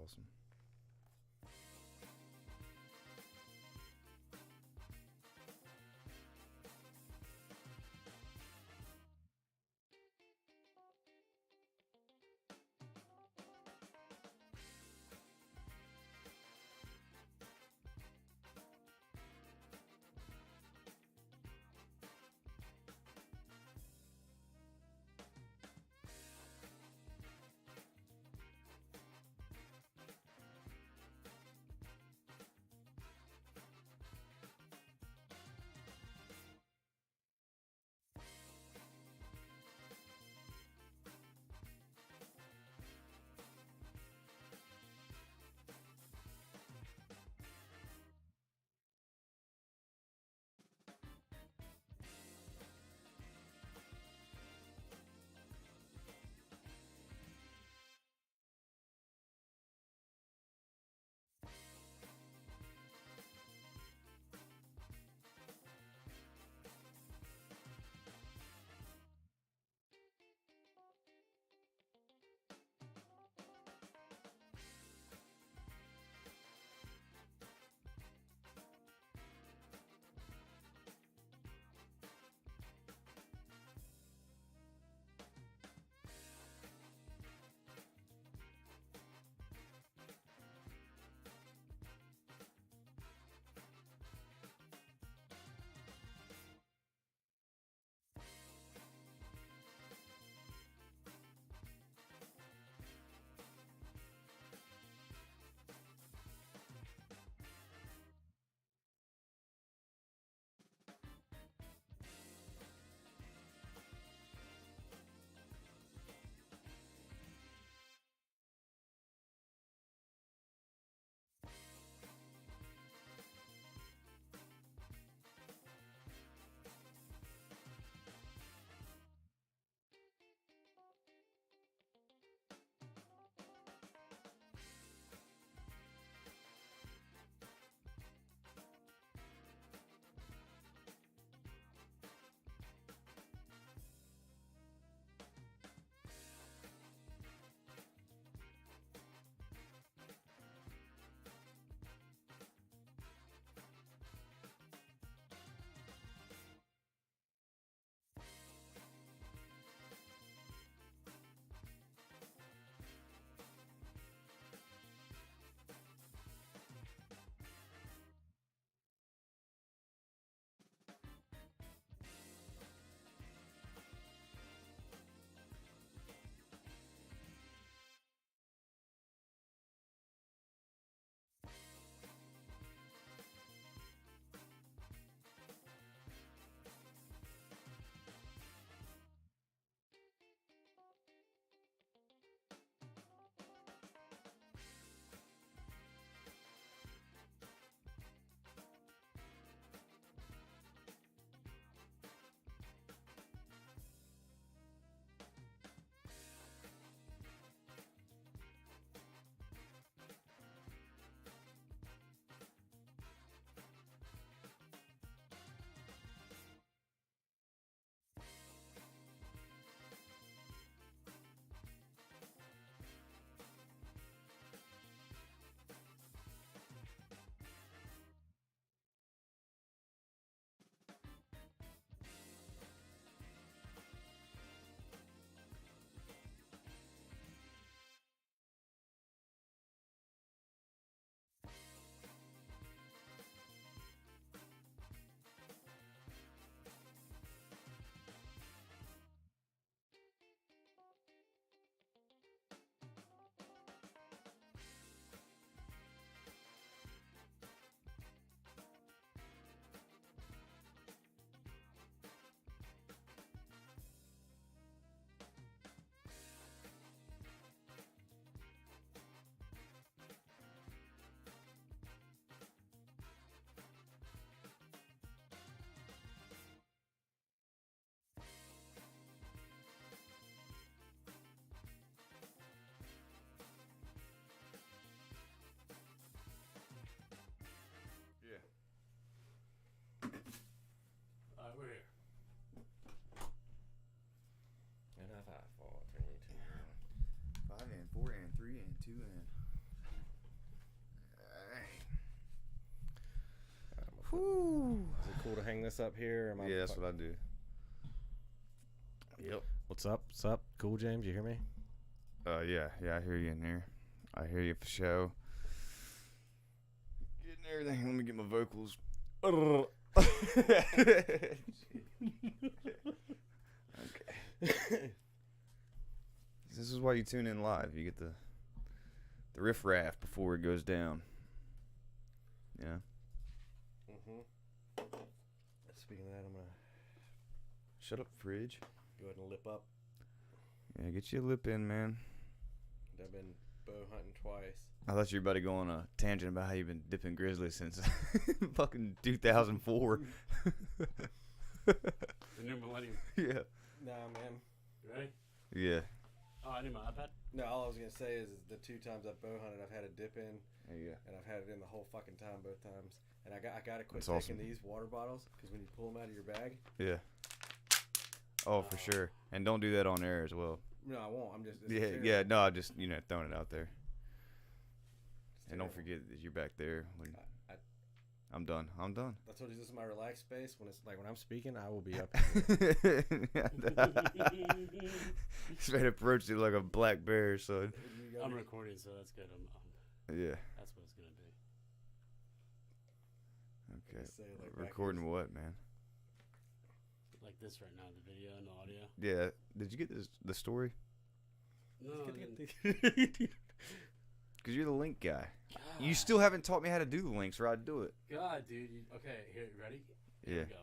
awesome. this up here? Or Yeah, that's what I do. Yep. What's up? What's up? Cool, James. You hear me? Yeah, I hear you in here. I hear you for sure. Getting everything. Let me get my vocals. Okay. This is why you tune in live. You get the riff-raff before it goes down. Yeah. Speaking of that, I'm going to Shut up, fridge. go ahead and lip up. Yeah, get your lip in, man. I've been bow hunting twice. I thought you were about to go on a tangent about how you've been dipping grizzly since fucking 2004. The new millennium. Yeah. Nah, man. You ready? Yeah. Oh, I need my iPad. No, all I was going to say is the 2 times I've bow hunted, I've had a dip in, There you go. and I've had it in the whole fucking time both times. And I got to quit That's taking awesome. these water bottles, because when you pull them out of your bag. Yeah. Oh, for sure. And don't do that on air as well. No, I won't. I'm just. Yeah. No, I just throwing it out there. And don't forget that you're back there. I'm done. I told you this is my relaxed space. When it's like when I'm speaking, I will be up. Straight approached you like a black bear, son. I'm recording, so that's good. Yeah. That's what it's gonna be. Okay. Say, like, Recording what, man? Like this right now, the video and the audio. Yeah. Did you get the story? No, I didn't. Because you're the link guy. God. You still haven't taught me how to do the links, or I'd do it. God, dude. Okay, here, ready? Here Yeah. we go.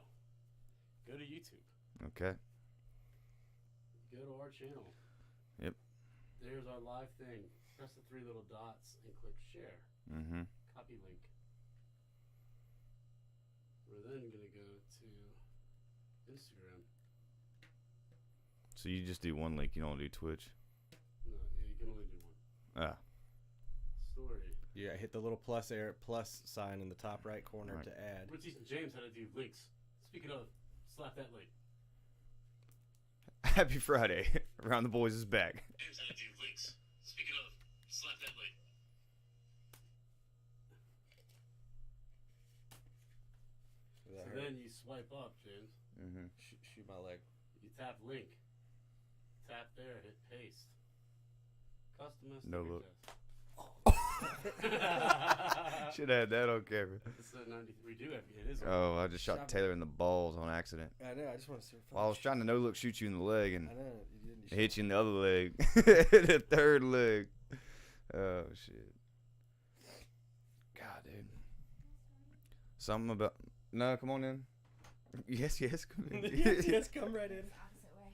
Go to YouTube. Okay. Go to our channel. Yep. There's our live thing. Press the 3 little dots and click share. Mm-hmm. Copy link. We're then gonna go to Instagram. So you just do one link. You don't do Twitch. No, yeah, you can only do one. Ah. Story. Yeah, hit the little plus sign in the top right corner to add. We're teaching James how to do links. Speaking of, slap that link. Happy Friday. Around the Boys is back. James how to do links. Speaking of, slap that link. So then you swipe up, James. Mm-hmm. Shoot my leg. You tap link. Tap there, hit paste. Customize. No sticker look. test. Should have had that on camera. It's a 93. We do have it. Is Oh, I just shot Taylor in the balls on accident. I know. I just want to see. Well, I was trying to no-look shoot you in the leg, and I know. You didn't. it hit you in the other leg. The third leg. Oh, shit. God, dude. Something about... No, come on in. Yes, come in. yes, come right in. Opposite way.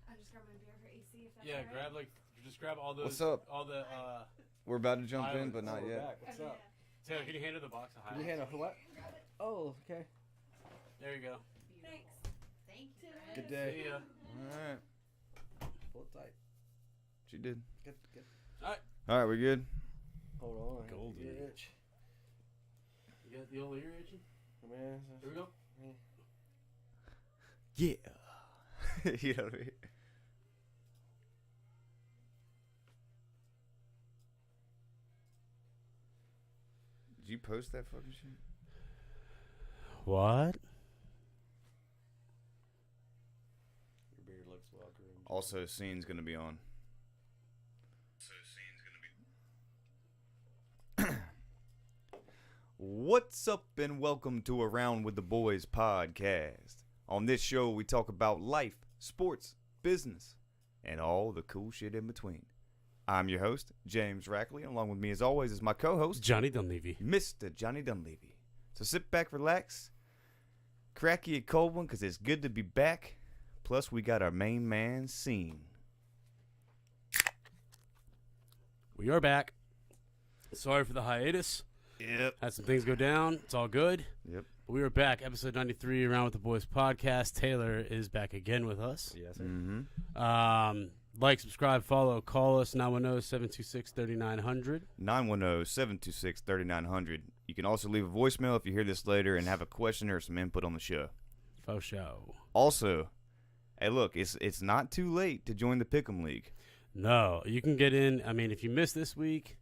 I'm just grabbing a beer for AC if that's Yeah, all right. just grab all those. What's up? All the, We're about to jump in, Islands. but not We're yet. back. What's Okay, up? Taylor, can you hand her the box of Can you highlights? handle what? Grab it. Oh, okay. There you go. Thanks. Thank you. Good day. See ya. All right. Pull it tight. She did. Good. All right, we good? Hold on. Golden. Ear itch. You got the old ear itching? Man. Here we go. Yeah. You know what I mean? Did you post that fucking shit? What? Your beard looks well groomed. Also, scene's gonna be on. What's up, and welcome to Around with the Boys podcast. On this show, we talk about life, sports, business, and all the cool shit in between. I'm your host, James Rackley, and along with me, as always, is my co-host, Johnny Dunleavy. Mr. Johnny Dunleavy. So sit back, relax, crack you a cold one, because it's good to be back. Plus, we got our main man, Scene. We are back. Sorry for the hiatus. Yep. Had some things go down. It's all good. Yep. We are back. Episode 93, Around with the Boys podcast. Taylor is back again with us. Yes, sir. Mm-hmm. Like, subscribe, follow, call us, 910-726-3900. 910-726-3900. You can also leave a voicemail if you hear this later and have a question or some input on the show. Faux show. Also, hey, look, it's not too late to join the Pick'em League. No, you can get in. I mean, if you missed this week,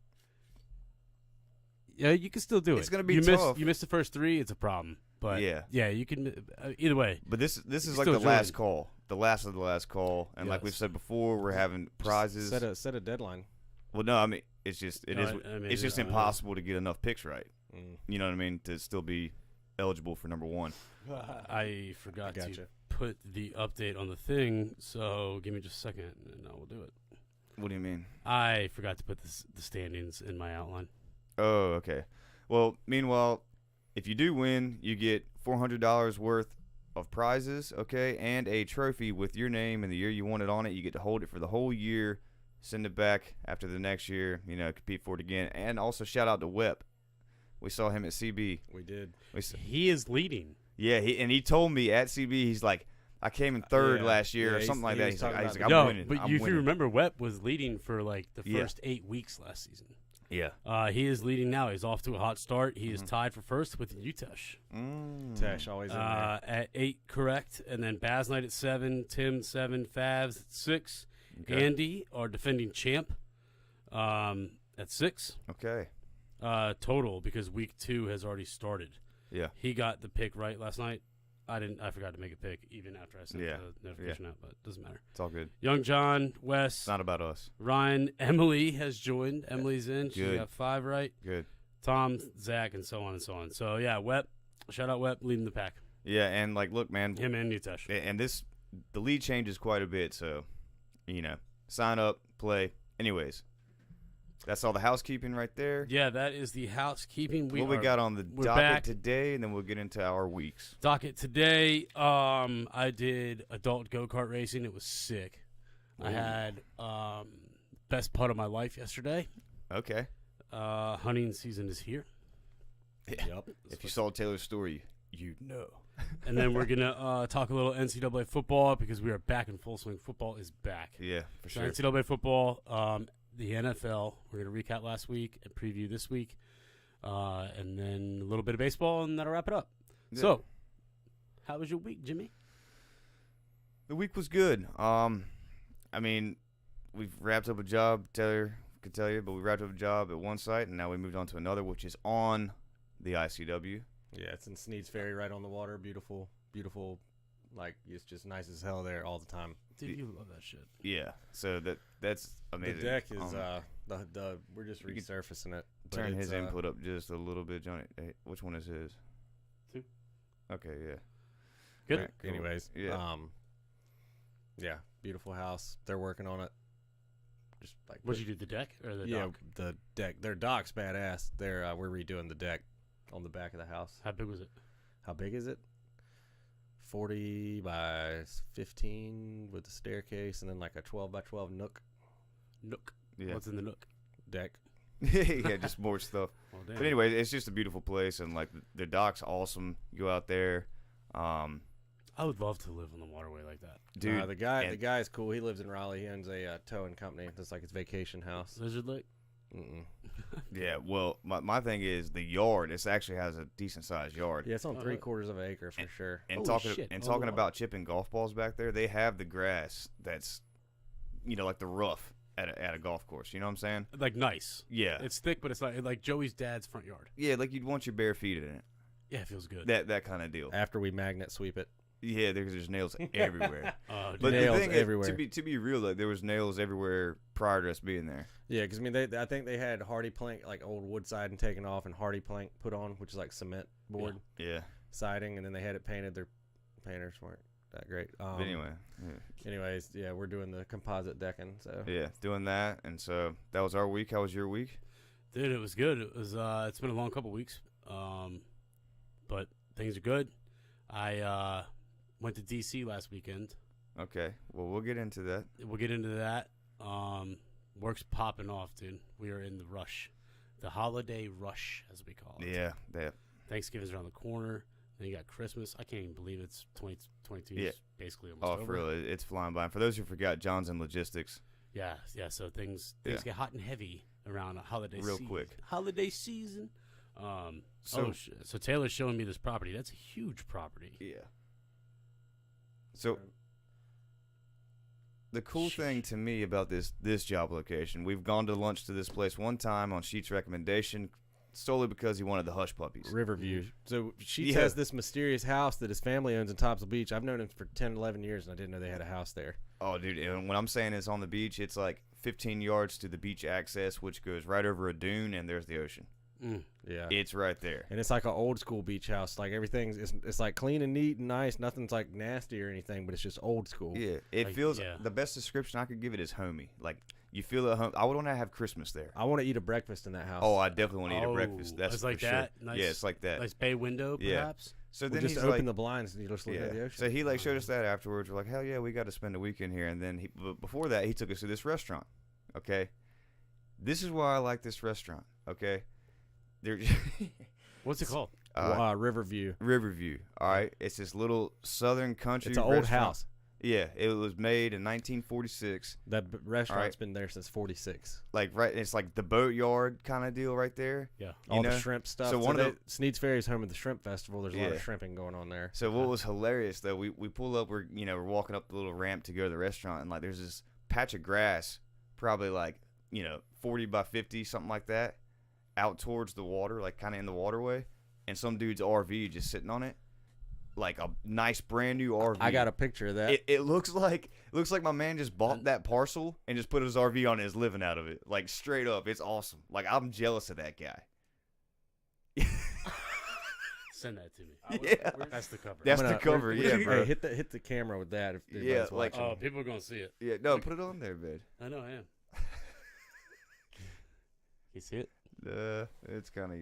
yeah, you can still do it. It's gonna be you tough. You missed the first 3, it's a problem. But Yeah. you can either way. But this is You like still the last join. call, the last of the last call, and like we've Yes. said before, we're having prizes. Set a deadline. Well, no, I mean it's just No, I mean, it's just I mean, impossible to get enough picks right. Mm. You know what I mean? To still be eligible for number one. I forgot to Gotcha. put the update on the thing, so give me just a second, and I will do it. What do you mean? I forgot to put the standings in my outline. Oh, okay. Well, meanwhile, if you do win, you get $400 worth of prizes, okay, and a trophy with your name and the year you won it on it. You get to hold it for the whole year, send it back after the next year, compete for it again. And also shout out to Wep. We saw him at CB. We did. He is leading. Yeah, he told me at CB, he's like, I came in third Yeah. last year Yeah, or something like he that. was He's like, talking I'm about winning. but I'm if you winning. remember, Wep was leading for like the Yeah. first 8 weeks last season. Yeah. He is leading now. He's off to a hot start. He is tied for first with Utesh. Tash always in there. At 8, correct. And then Baz Knight at 7, Tim 7, Favs at 6. Okay. Andy, our defending champ, at 6. Okay. Total, because week 2 has already started. Yeah. He got the pick right last night. I forgot to make a pick even after I sent Yeah. the notification out, but it doesn't matter. It's all good. Young John, Wes, It's not about us. Ryan, Emily has joined. Emily's in. She Good. got 5 right. Good. Tom, Zach, and so on and so on. So, yeah, Wep. Shout out Wep leading the pack. Yeah, and like, look, man, Him and Utesh. and the lead changes quite a bit, so sign up, play. Anyways, that's all the housekeeping right there. Yeah, that is the housekeeping. What we got on the we're docket back. today, and then we'll get into our weeks. Docket today. I did adult go-kart racing. It was sick. I had best putt of my life yesterday. Okay. Hunting season is here. Yep. If you saw Taylor's story, you'd know. And then we're going to talk a little NCAA football because we are back in full swing. Football is back. Yeah, for So sure. NCAA football, the NFL, we're going to recap last week and preview this week. And then a little bit of baseball, and that'll wrap it up. Yeah. So, how was your week, Jimmy? The week was good. I mean, we've wrapped up a job, Taylor could tell you, but we wrapped up a job at one site, and now we moved on to another, which is on the ICW. Yeah, it's in Sneed's Ferry, right on the water. Beautiful, beautiful. Like, it's just nice as hell there all the time. Dude, you love that shit. Yeah, so that's amazing. The deck is Um, we're just you could resurfacing it. but turn it's, his input up just a little bit, Johnny. Hey, which one is his? 2. Okay, yeah. Good. Alright, cool. Anyways, Yeah. yeah, beautiful house. They're working on it. Just like What'd you do, the deck or the yeah, dock? the deck. Their dock's badass. We're redoing the deck on the back of the house. How big was it? How big is it? 40 by 15 with the staircase, and then like a 12 by 12 nook Nook. Yeah. What's in the Nook? deck. Yeah, just more stuff. Well, damn. But anyway, it's just a beautiful place, and like the dock's awesome. You go out there, I would love to live on the waterway like that. dude. The guy's cool. He lives in Raleigh. He owns a towing company. That's like his vacation house. Lizard Lake? Mm-mm. Yeah, well, my thing is the yard. It actually has a decent sized yard. Yeah, it's on 3/4 of an acre for sure. And Holy talking shit, and oh, talking wow. about chipping golf balls back there, they have the grass that's, like the rough at a golf course. You know what I'm saying? Like nice. Yeah. It's thick, but it's like Joey's dad's front yard. Yeah, like you'd want your bare feet in it. Yeah, it feels good. That kind of deal. After we magnet sweep it. Yeah, there's nails everywhere. Dude, But Nails the thing everywhere. is, to be real, like there was nails everywhere prior to us being there. Yeah, because I mean, I think they had hardy plank, like old wood siding taken off, and hardy plank put on, which is like cement board Yeah. siding, and then they had it painted. Their painters weren't that great. But anyway, Anyways, yeah, we're doing the composite decking. So yeah, doing that, and so that was our week. How was your week? Dude, it was good. It was. It's been a long couple weeks, but things are good. I went to DC last weekend. Okay, well we'll get into that. We'll get into that. Work's popping off, dude. We are in the rush, the holiday rush, as we call it. Yeah, that. Thanksgiving's around the corner. Then you got Christmas. I can't even believe it's 2022. Yeah. Is basically almost Oh, over. for real, it's flying by. And for those who forgot, John's in logistics. Yeah. So things Yeah. get hot and heavy around a holiday Real season. quick. Holiday season. So- So Taylor's showing me this property. That's a huge property. Yeah. So the cool thing to me about this job location, we've gone to lunch to this place one time on Sheet's recommendation. solely because he wanted the hush puppies. Riverview. So Sheets Yeah. has this mysterious house that his family owns in Topsail Beach. I've known him for 10, 11 years, and I didn't know they had a house there. Oh, dude, and when I'm saying it's on the beach, it's like 15 yards to the beach access, which goes right over a dune, and there's the ocean. Yeah. It's right there. And it's like an old school beach house. Like everything's, it's like clean and neat and nice. Nothing's like nasty or anything, but it's just old school. Yeah, it Like, feels, yeah. the best description I could give it is homey. Like, you feel at home. I would want to have Christmas there. I want to eat a breakfast in that house. Oh, I definitely want to eat a Oh, breakfast. That's it's like for that? Sure. Nice- Yeah, it's like that. Nice bay window, Yeah. perhaps. So We'll then just he's open like, the blinds and you just look at the ocean. So he like showed us that afterwards. We're like, hell yeah, we got to spend a weekend here. And then but before that, he took us to this restaurant. Okay, this is why I like this restaurant. Okay, there. What's it called? Riverview. Riverview. All right, it's this little southern country. It's an old restaurant. house. Yeah, it was made in 1946. That restaurant's Alright. been there since 46. Like it's like the boatyard kind of deal right there. Yeah. All know? the shrimp stuff. So one of Sneed's Ferry is home of the shrimp festival. There's a lot Yeah. of shrimping going on there. So what was hilarious though, we pull up, we're walking up the little ramp to go to the restaurant, and like there's this patch of grass, probably like 40 by 50, something like that, out towards the water, like kind of in the waterway, and some dude's RV just sitting on it, like a nice brand new RV. I got a picture of that. It looks like my man just bought that parcel and just put his RV on and is living out of it, like straight up. It's awesome. Like I'm jealous of that guy. Send that to me. Yeah. That's the cover. That's I'm the cover, we're yeah, gonna- bro. Hey, hit the camera with that. If Yeah, anybody's like- watching. Oh, people are going to see it. Yeah, no, put it on there, man. I know I am. You see it? It's kind of.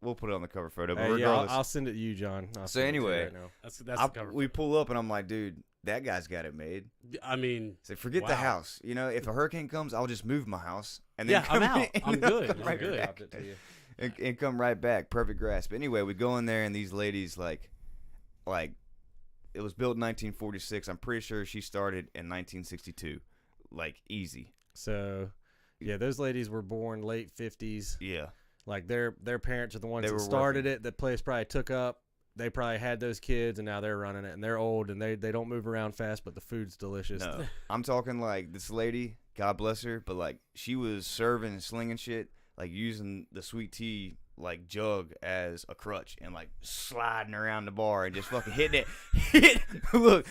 We'll put it on the cover photo, but Hey, yeah, regardless. I'll send it to you, John. I'll So send it to you anyway, right now. That's the cover. we pull up and I'm like, dude, that guy's got it made. I mean, So forget the Wow. house. If a hurricane comes, I'll just move my house and then yeah, I'm come out. in- I'm good. come I'm right good. back. Dropped it to you. And come right back. Perfect grasp. But anyway, we go in there and these ladies like it was built in 1946. I'm pretty sure she started in 1962. Like easy. So, yeah, those ladies were born late 50s. Yeah. Like their parents are the ones They that were started it. The place probably took up. They probably had those kids, and now they're running it. And they're old, and they don't move around fast, but the food's delicious. No, I'm talking like this lady, God bless her, but like she was serving and slinging shit, like using the sweet tea like jug as a crutch and like sliding around the bar and just fucking hitting it. Look,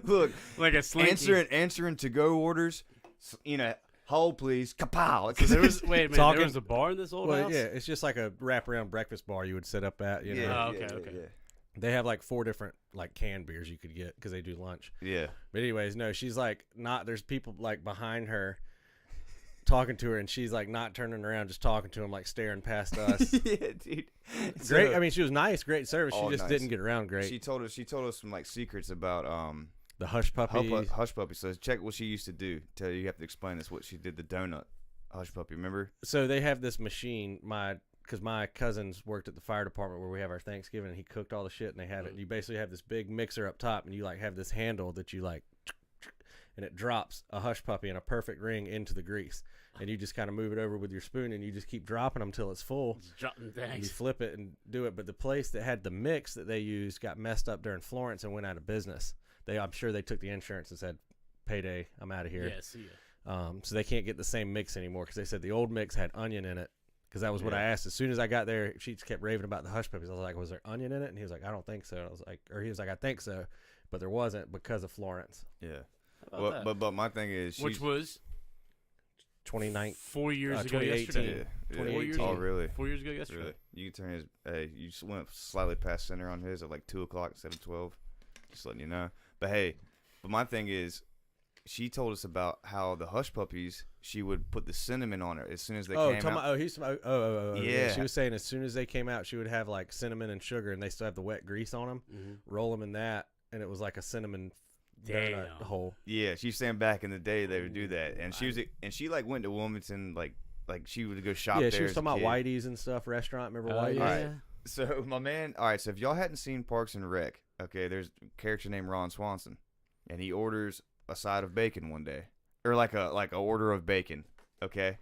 look, Like a slinky. answering to go orders. Hold please, kapow. So there was, wait a minute, Talking- there was a bar in this old Well, house? yeah, it's just like a wraparound breakfast bar you would sit up at. You know, Oh, okay. they have like 4 different like canned beers you could get because they do lunch. Yeah. But anyways, no, she's like not. There's people like behind her talking to her, and she's like not turning around, just talking to him, like staring past us. Yeah, dude. Great. I mean, she was nice, great service. Oh, She just nice. didn't get around great. She told us some like secrets about The hush puppy. hush puppy. So check what she used to do. Tell you have to explain this. What she did, the donut hush puppy. Remember? So they have this machine. Because my cousins worked at the fire department where we have our Thanksgiving, and he cooked all the shit, and they have it. And you basically have this big mixer up top, and you like have this handle that you like, and it drops a hush puppy in a perfect ring into the grease, and you just kind of move it over with your spoon, and you just keep dropping them till it's full. And you Thanks. flip it and do it. But the place that had the mix that they used got messed up during Florence and went out of business. I'm sure they took the insurance and said, "Payday, I'm out of here." Yeah, see ya. So they can't get the same mix anymore because they said the old mix had onion in it. Because that was what I asked. As soon as I got there, she just kept raving about the hush puppies. I was like, "Was there onion in it?" And he was like, "I don't think so." He was like, "I think so," but there wasn't because of Florence. Yeah. How about that? But my thing is, Which was 29. 4 years ago 2018. yesterday. yeah, 2018. Oh, really? 4 years ago yesterday. Really? You can turn his. Hey, you just went slightly past center on his at like 2:00 instead of 12. Just letting you know. But hey, my thing is, she told us about how the hush puppies, she would put the cinnamon on it as soon as they came out. Yeah. Yeah. She was saying as soon as they came out, she would have like cinnamon and sugar, and they still have the wet grease on them. Roll them in that, and it was like a cinnamon donut Damn. hole. Yeah, she's saying back in the day they would do that, and she like went to Wilmington, like she would go shop Yeah, there. she was as a talking about kid. Whitey's and stuff. Restaurant, remember Oh, Whitey's? yeah. Alright. So my man, all right. So if y'all hadn't seen Parks and Rec, okay, there's a character named Ron Swanson, and he orders a side of bacon one day, or like a order of bacon. Okay,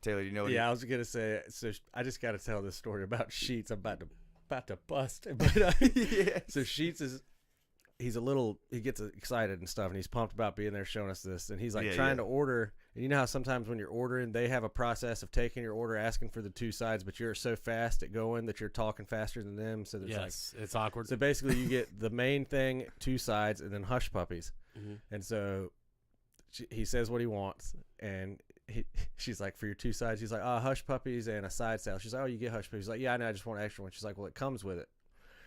Taylor, you know what? Yeah, I was gonna say. So I just got to tell this story about Sheets. I'm about to bust. But Yeah. so Sheets he gets excited and stuff, and he's pumped about being there, showing us this, and he's like Yeah, trying yeah. to order, And you know how sometimes when you're ordering, they have a process of taking your order, asking for the 2 sides, but you're so fast at going that you're talking faster than them. So there's it's awkward. So basically, you get the main thing, 2 sides, and then hush puppies. Mm-hmm. And so he says what he wants, and she's like, for your 2 sides, he's like, hush puppies and a side salad. She's like, oh, you get hush puppies. He's like, yeah, I know, I just want an extra one. She's like, well, it comes with it.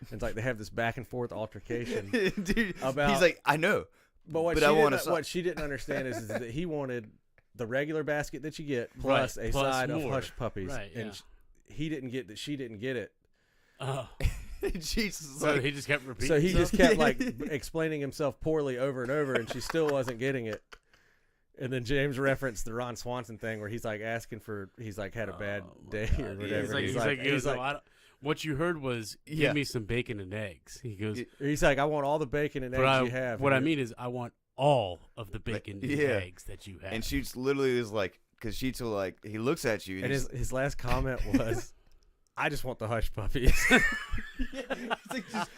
And it's like they have this back and forth altercation. Dude, about, he's like, I know. But what she didn't understand is that he wanted the regular basket that you get plus a side more. of hush puppies. Right, yeah. And he didn't get that. She didn't get it. Oh. So he just kept repeating. So he stuff? just kept like explaining himself poorly over and over, and she still wasn't getting it. And then James referenced the Ron Swanson thing where he's like asking for, he's like had a bad day or whatever. He's like, what you heard was, give me some bacon and eggs. He goes, he's like, I want all the bacon and eggs you have. What I mean is, I want all of the bacon and eggs that you have. And she's literally is like, because she's like, he looks at you. And his last comment was, I just want the hush puppies.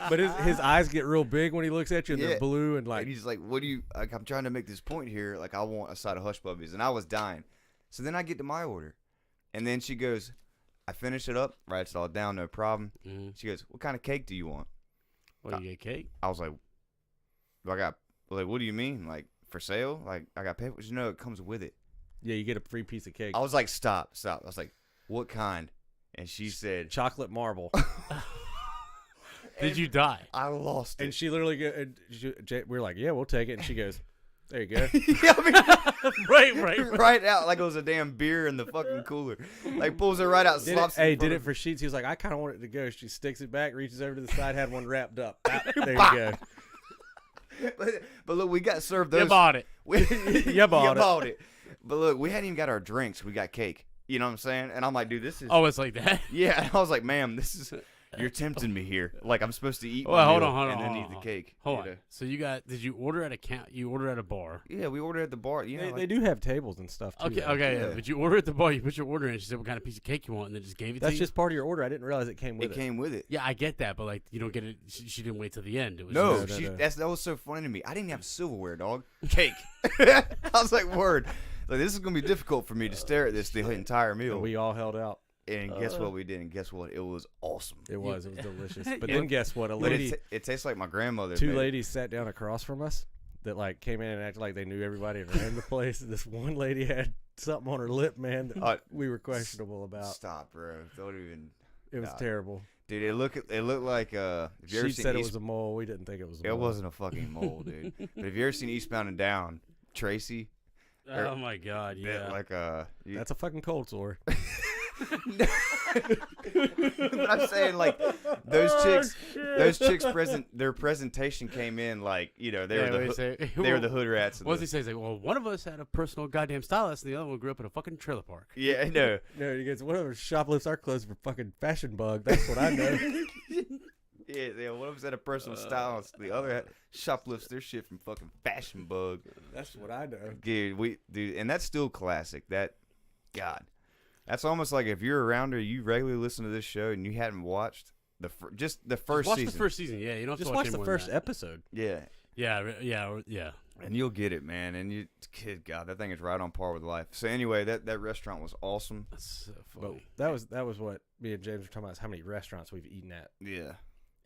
But his eyes get real big when he looks at you, and they're blue and like. And he's like, what do you, like, I'm trying to make this point here. Like, I want a side of hush puppies. And I was dying. So then I get to my order. And then she goes, I finish it up, writes it all down, no problem. Mm-hmm. She goes, what kind of cake do you want? What, do you get cake? I was like, what do you mean? Like, for sale? Like, I got paper? You know, it comes with it. Yeah, you get a free piece of cake. I was like, stop. I was like, what kind? And she said, chocolate marble. Did you die? I lost it. And she literally, we're like, yeah, we'll take it. And she goes, there you go. Yeah, I mean, right. Right out like it was a damn beer in the fucking cooler. Like, pulls it right out, slops it. Did it for sheets. He was like, I kind of want it to go. She sticks it back, reaches over to the side, had one wrapped up. There you go. But look, we got served those. You bought it. You bought it. But look, we hadn't even got our drinks. We got cake. You know what I'm saying? And I'm like, dude, this is. Oh, it's like that? Yeah. And I was like, ma'am, this is. You're tempting me here. Like, I'm supposed to eat Well, my hold meal on, and then eat the cake. Hold on. So did you order at you order at a bar? Yeah, we ordered at the bar. You know, They do have tables and stuff, too. Okay, Yeah. But you order at the bar, you put your order in, she said what kind of piece of cake you want, and then just gave it to you? That's just part of your order. I didn't realize it came with it. It came with it. Yeah, I get that, but like, you don't get it, she didn't wait till the end. It was No, just, that was so funny to me. I didn't have silverware, dog. Cake. I was like, word. Like, this is going to be difficult for me to stare at this the entire meal. And we all held out. And guess what we did? And guess what? It was awesome. It was delicious. But then guess what? It tastes like my grandmother. Two ladies sat down across from us that like came in and acted like they knew everybody and ran the place. And this one lady had something on her lip, man, that we were questionable about. Stop, bro. Don't even. It was terrible. Dude, it looked like She said it was a mole. We didn't think it was a mole. It wasn't a fucking mole, dude. But have you ever seen Eastbound and Down? Tracy? Oh my God, yeah. Like that's a fucking cold sore. But I'm saying, like, those chicks their presentation came in like, you know, they were the hood rats. What does he say? He's like, well, one of us had a personal goddamn stylist, and the other one grew up in a fucking trailer park. Yeah, I know. No, he goes, whatever shoplifts our clothes for fucking fashion bug. That's what I know. Yeah, one of us had a personal stylist. The other shoplifts their shit from fucking Fashion Bug. That's what I know. Dude, and that's still classic. God. That's almost like if you're around or you regularly listen to this show and you hadn't watched the first season. Watch the first season, yeah. You don't have just to watch the first episode. Yeah. Yeah. And you'll get it, man. And kid, God, that thing is right on par with life. So anyway, that restaurant was awesome. That's so funny. But that was what me and James were talking about, is how many restaurants we've eaten at. Yeah.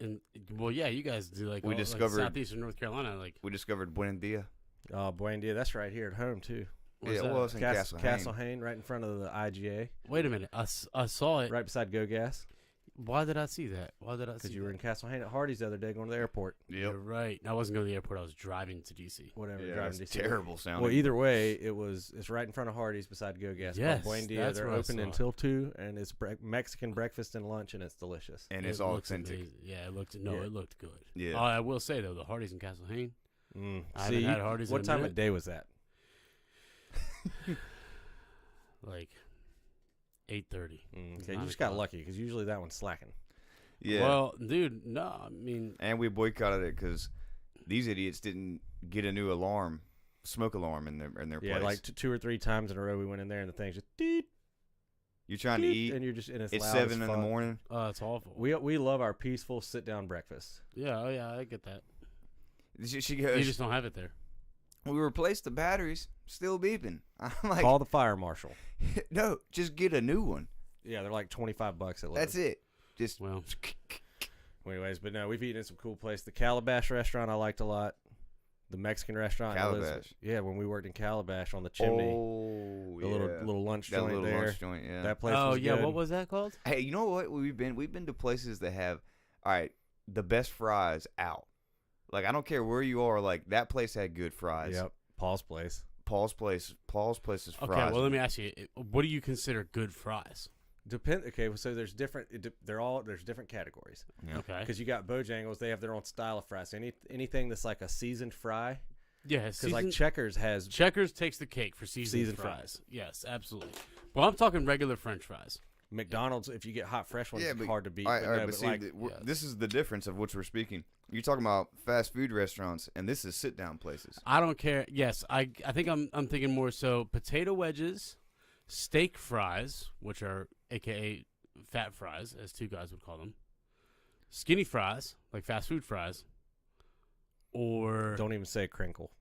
And well, yeah, you guys do like southeastern North Carolina, like we discovered Buen Dia. Oh, Buen Dia, that's right here at home too. Yeah, well, it's in Castle Hayne, right in front of the IGA. Wait a minute, I saw it right beside Go Gas. Why did I see that? Because you were in Castle Hayne at Hardee's the other day going to the airport. Yep. You're right. I wasn't going to the airport. I was driving to DC. Whatever. Yeah, driving to DC. Terrible sounding. Well, either way, it's right in front of Hardee's beside Go Gas. Yes, Buen Dia. that's They're where I open saw until 2, and it's Mexican breakfast and lunch, and it's delicious. And it's all authentic. Amazing. Yeah, it looked good. Yeah. I will say though, the Hardee's in Castle Hayne. I See, haven't had Hardee's. What time of day was that? Like 8:30. Okay, you just got lucky because usually that one's slacking. Yeah. Well, dude, no, I mean, and we boycotted it because these idiots didn't get a new smoke alarm in their place. Yeah, like 2 or 3 times in a row we went in there and the thing's just deet. You're trying to eat, and you're just it's loud 7 as in the morning. Oh, it's awful. We love our peaceful sit down breakfast. Yeah, I get that. She goes, You just don't have it there. We replaced the batteries, still beeping. I'm like, Call the fire marshal. no, just get a new one. Yeah, they're like $25 at Lowe's. That's it. Just Well, Anyways, but no, we've eaten in some cool places. The Calabash restaurant I liked a lot. The Mexican restaurant. in Elizabeth. Calabash. Yeah, when we worked in Calabash on the chimney. Oh, the yeah. little lunch that joint little there. lunch joint, yeah. That place oh was yeah, good. what was that called? Hey, you know what? We've been to places that have, all right, the best fries out. Like, I don't care where you are. Like, that place had good fries. Yep, Paul's place. Paul's Place's fries. Okay, well let me ask you, what do you consider good fries? Okay, so there's different. There's different categories. Yeah. Okay. Because you got Bojangles, they have their own style of fries. So anything that's like a seasoned fry. Yeah, Because like Checkers has Checkers takes the cake for seasoned fries. Yes, absolutely. Well, I'm talking regular French fries. McDonald's. If you get hot fresh ones, Yeah, it's but- hard to beat. All right, but all right, no, but but see, like, yes. this is the difference of which we're speaking. You're talking about fast food restaurants, and this is sit-down places. I don't care. Yes, I think I'm thinking more so potato wedges, steak fries, which are AKA fat fries, as two guys would call them, skinny fries, like fast food fries, or don't even say crinkle.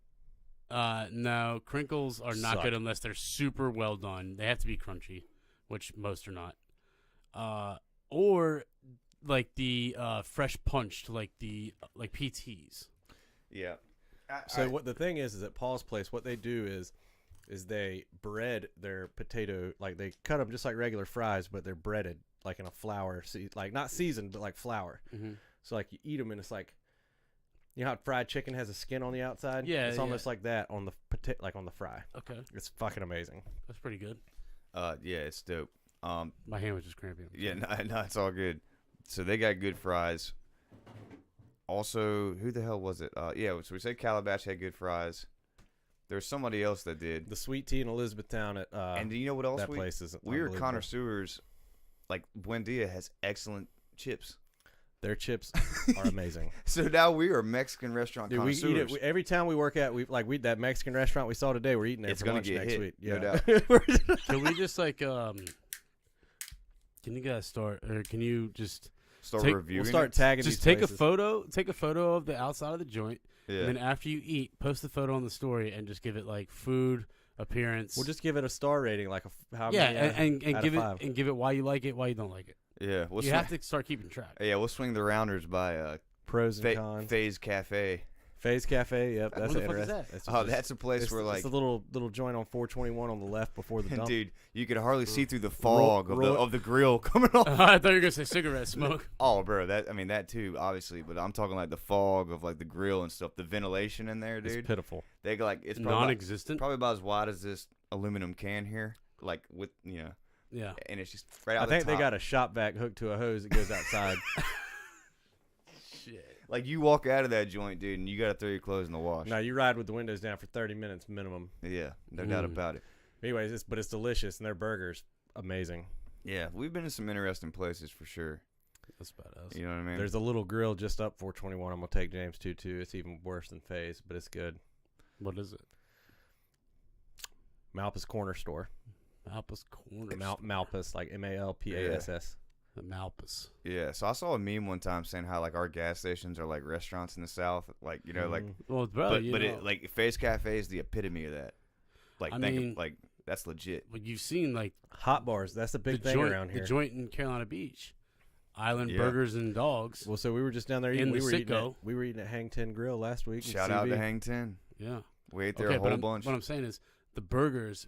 no, crinkles are not Suck. good unless they're super well done. They have to be crunchy, which most are not. Or like the fresh punched, like like PTs. Yeah. So what the thing is at Paul's place, what they do is they bread their potato, like they cut them just like regular fries, but they're breaded like in a flour, like not seasoned, but like flour. Mm-hmm. So like you eat them and it's like, you know how fried chicken has a skin on the outside? Yeah, it's yeah. almost like that on the like on the fry. Okay, It's fucking amazing. that's pretty good. Yeah, it's dope. My hand was just cramping. Yeah, no, it's all good. So they got good fries. Also, who the hell was it? Yeah, so we said Calabash had good fries. There's somebody else that did. The sweet tea in Elizabethtown at And do you know what else that place is we are unbelievable. connoisseurs. Like, Buendia has excellent chips. Their chips are amazing. So now we are Mexican restaurant Dude, we connoisseurs. eat it every time we work at. We that Mexican restaurant we saw today. We're eating there It's for gonna lunch get next hit, week. no Yeah. doubt. Can we just like can you guys start, or can you just Start Take- reviewing We'll start it. tagging. just these take places. a photo of the outside of the joint, Yeah. and then after you eat, post the photo on the story and just give it like food, appearance. We'll just give it a star rating, like how yeah, many. and out give of it 5. and give it why you like it, why you don't like it. Yeah. We'll You swing, have to start keeping track. yeah, we'll swing the rounders by Pros and cons. Faye's Cafe. Faye's Cafe. Yep, that's What the fuck is interesting. that? Oh, that's a place it's, where like it's a little joint on 421 on the left before the dump. dude, you could hardly see through the fog roll- of the grill coming off. I thought you were gonna say cigarette smoke. Oh, bro, that too, obviously, but I'm talking like the fog of like the grill and stuff, the ventilation in there, It's dude. pitiful. They got, like it's probably Non-existent. probably about as wide as this aluminum can here, like with Yeah. and it's just right out I think the they top. got a shop vac hooked to a hose that goes outside. Shit. Like you walk out of that joint, dude, and you got to throw your clothes in the wash. Now you ride with the windows down for 30 minutes minimum. Yeah, no doubt about it. Anyways, but it's delicious and their burgers amazing. Yeah, we've been in some interesting places for sure. That's badass. You know what I mean? There's a little grill just up 421. I'm gonna take James to too. It's even worse than Faye's, but it's good. What is it? Malpass Corner Store. Malpass Corner. Malpass, like Malpass. The Malpass. Yeah, so I saw a meme one time saying how like our gas stations are like restaurants in the South, like like. Well, bro, But you but know, it like Faye's Cafe is the epitome of that. Like I think mean- of, like that's legit. well, you've seen like Hot bars. That's the big thing joint, around here. the joint in Carolina Beach, Island Yeah. Burgers and Dogs. Well, so we were just down there In eating. the We were eating at Hang Ten Grill last week. in Shout out to CB. Hang 10. Yeah. We ate there Okay, a but whole bunch. what I'm saying is the burgers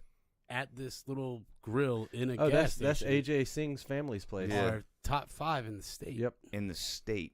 at this little grill in a Oh, gas that's station AJ Singh's family's place. Yeah. are top 5 in the state. Yep. In the state,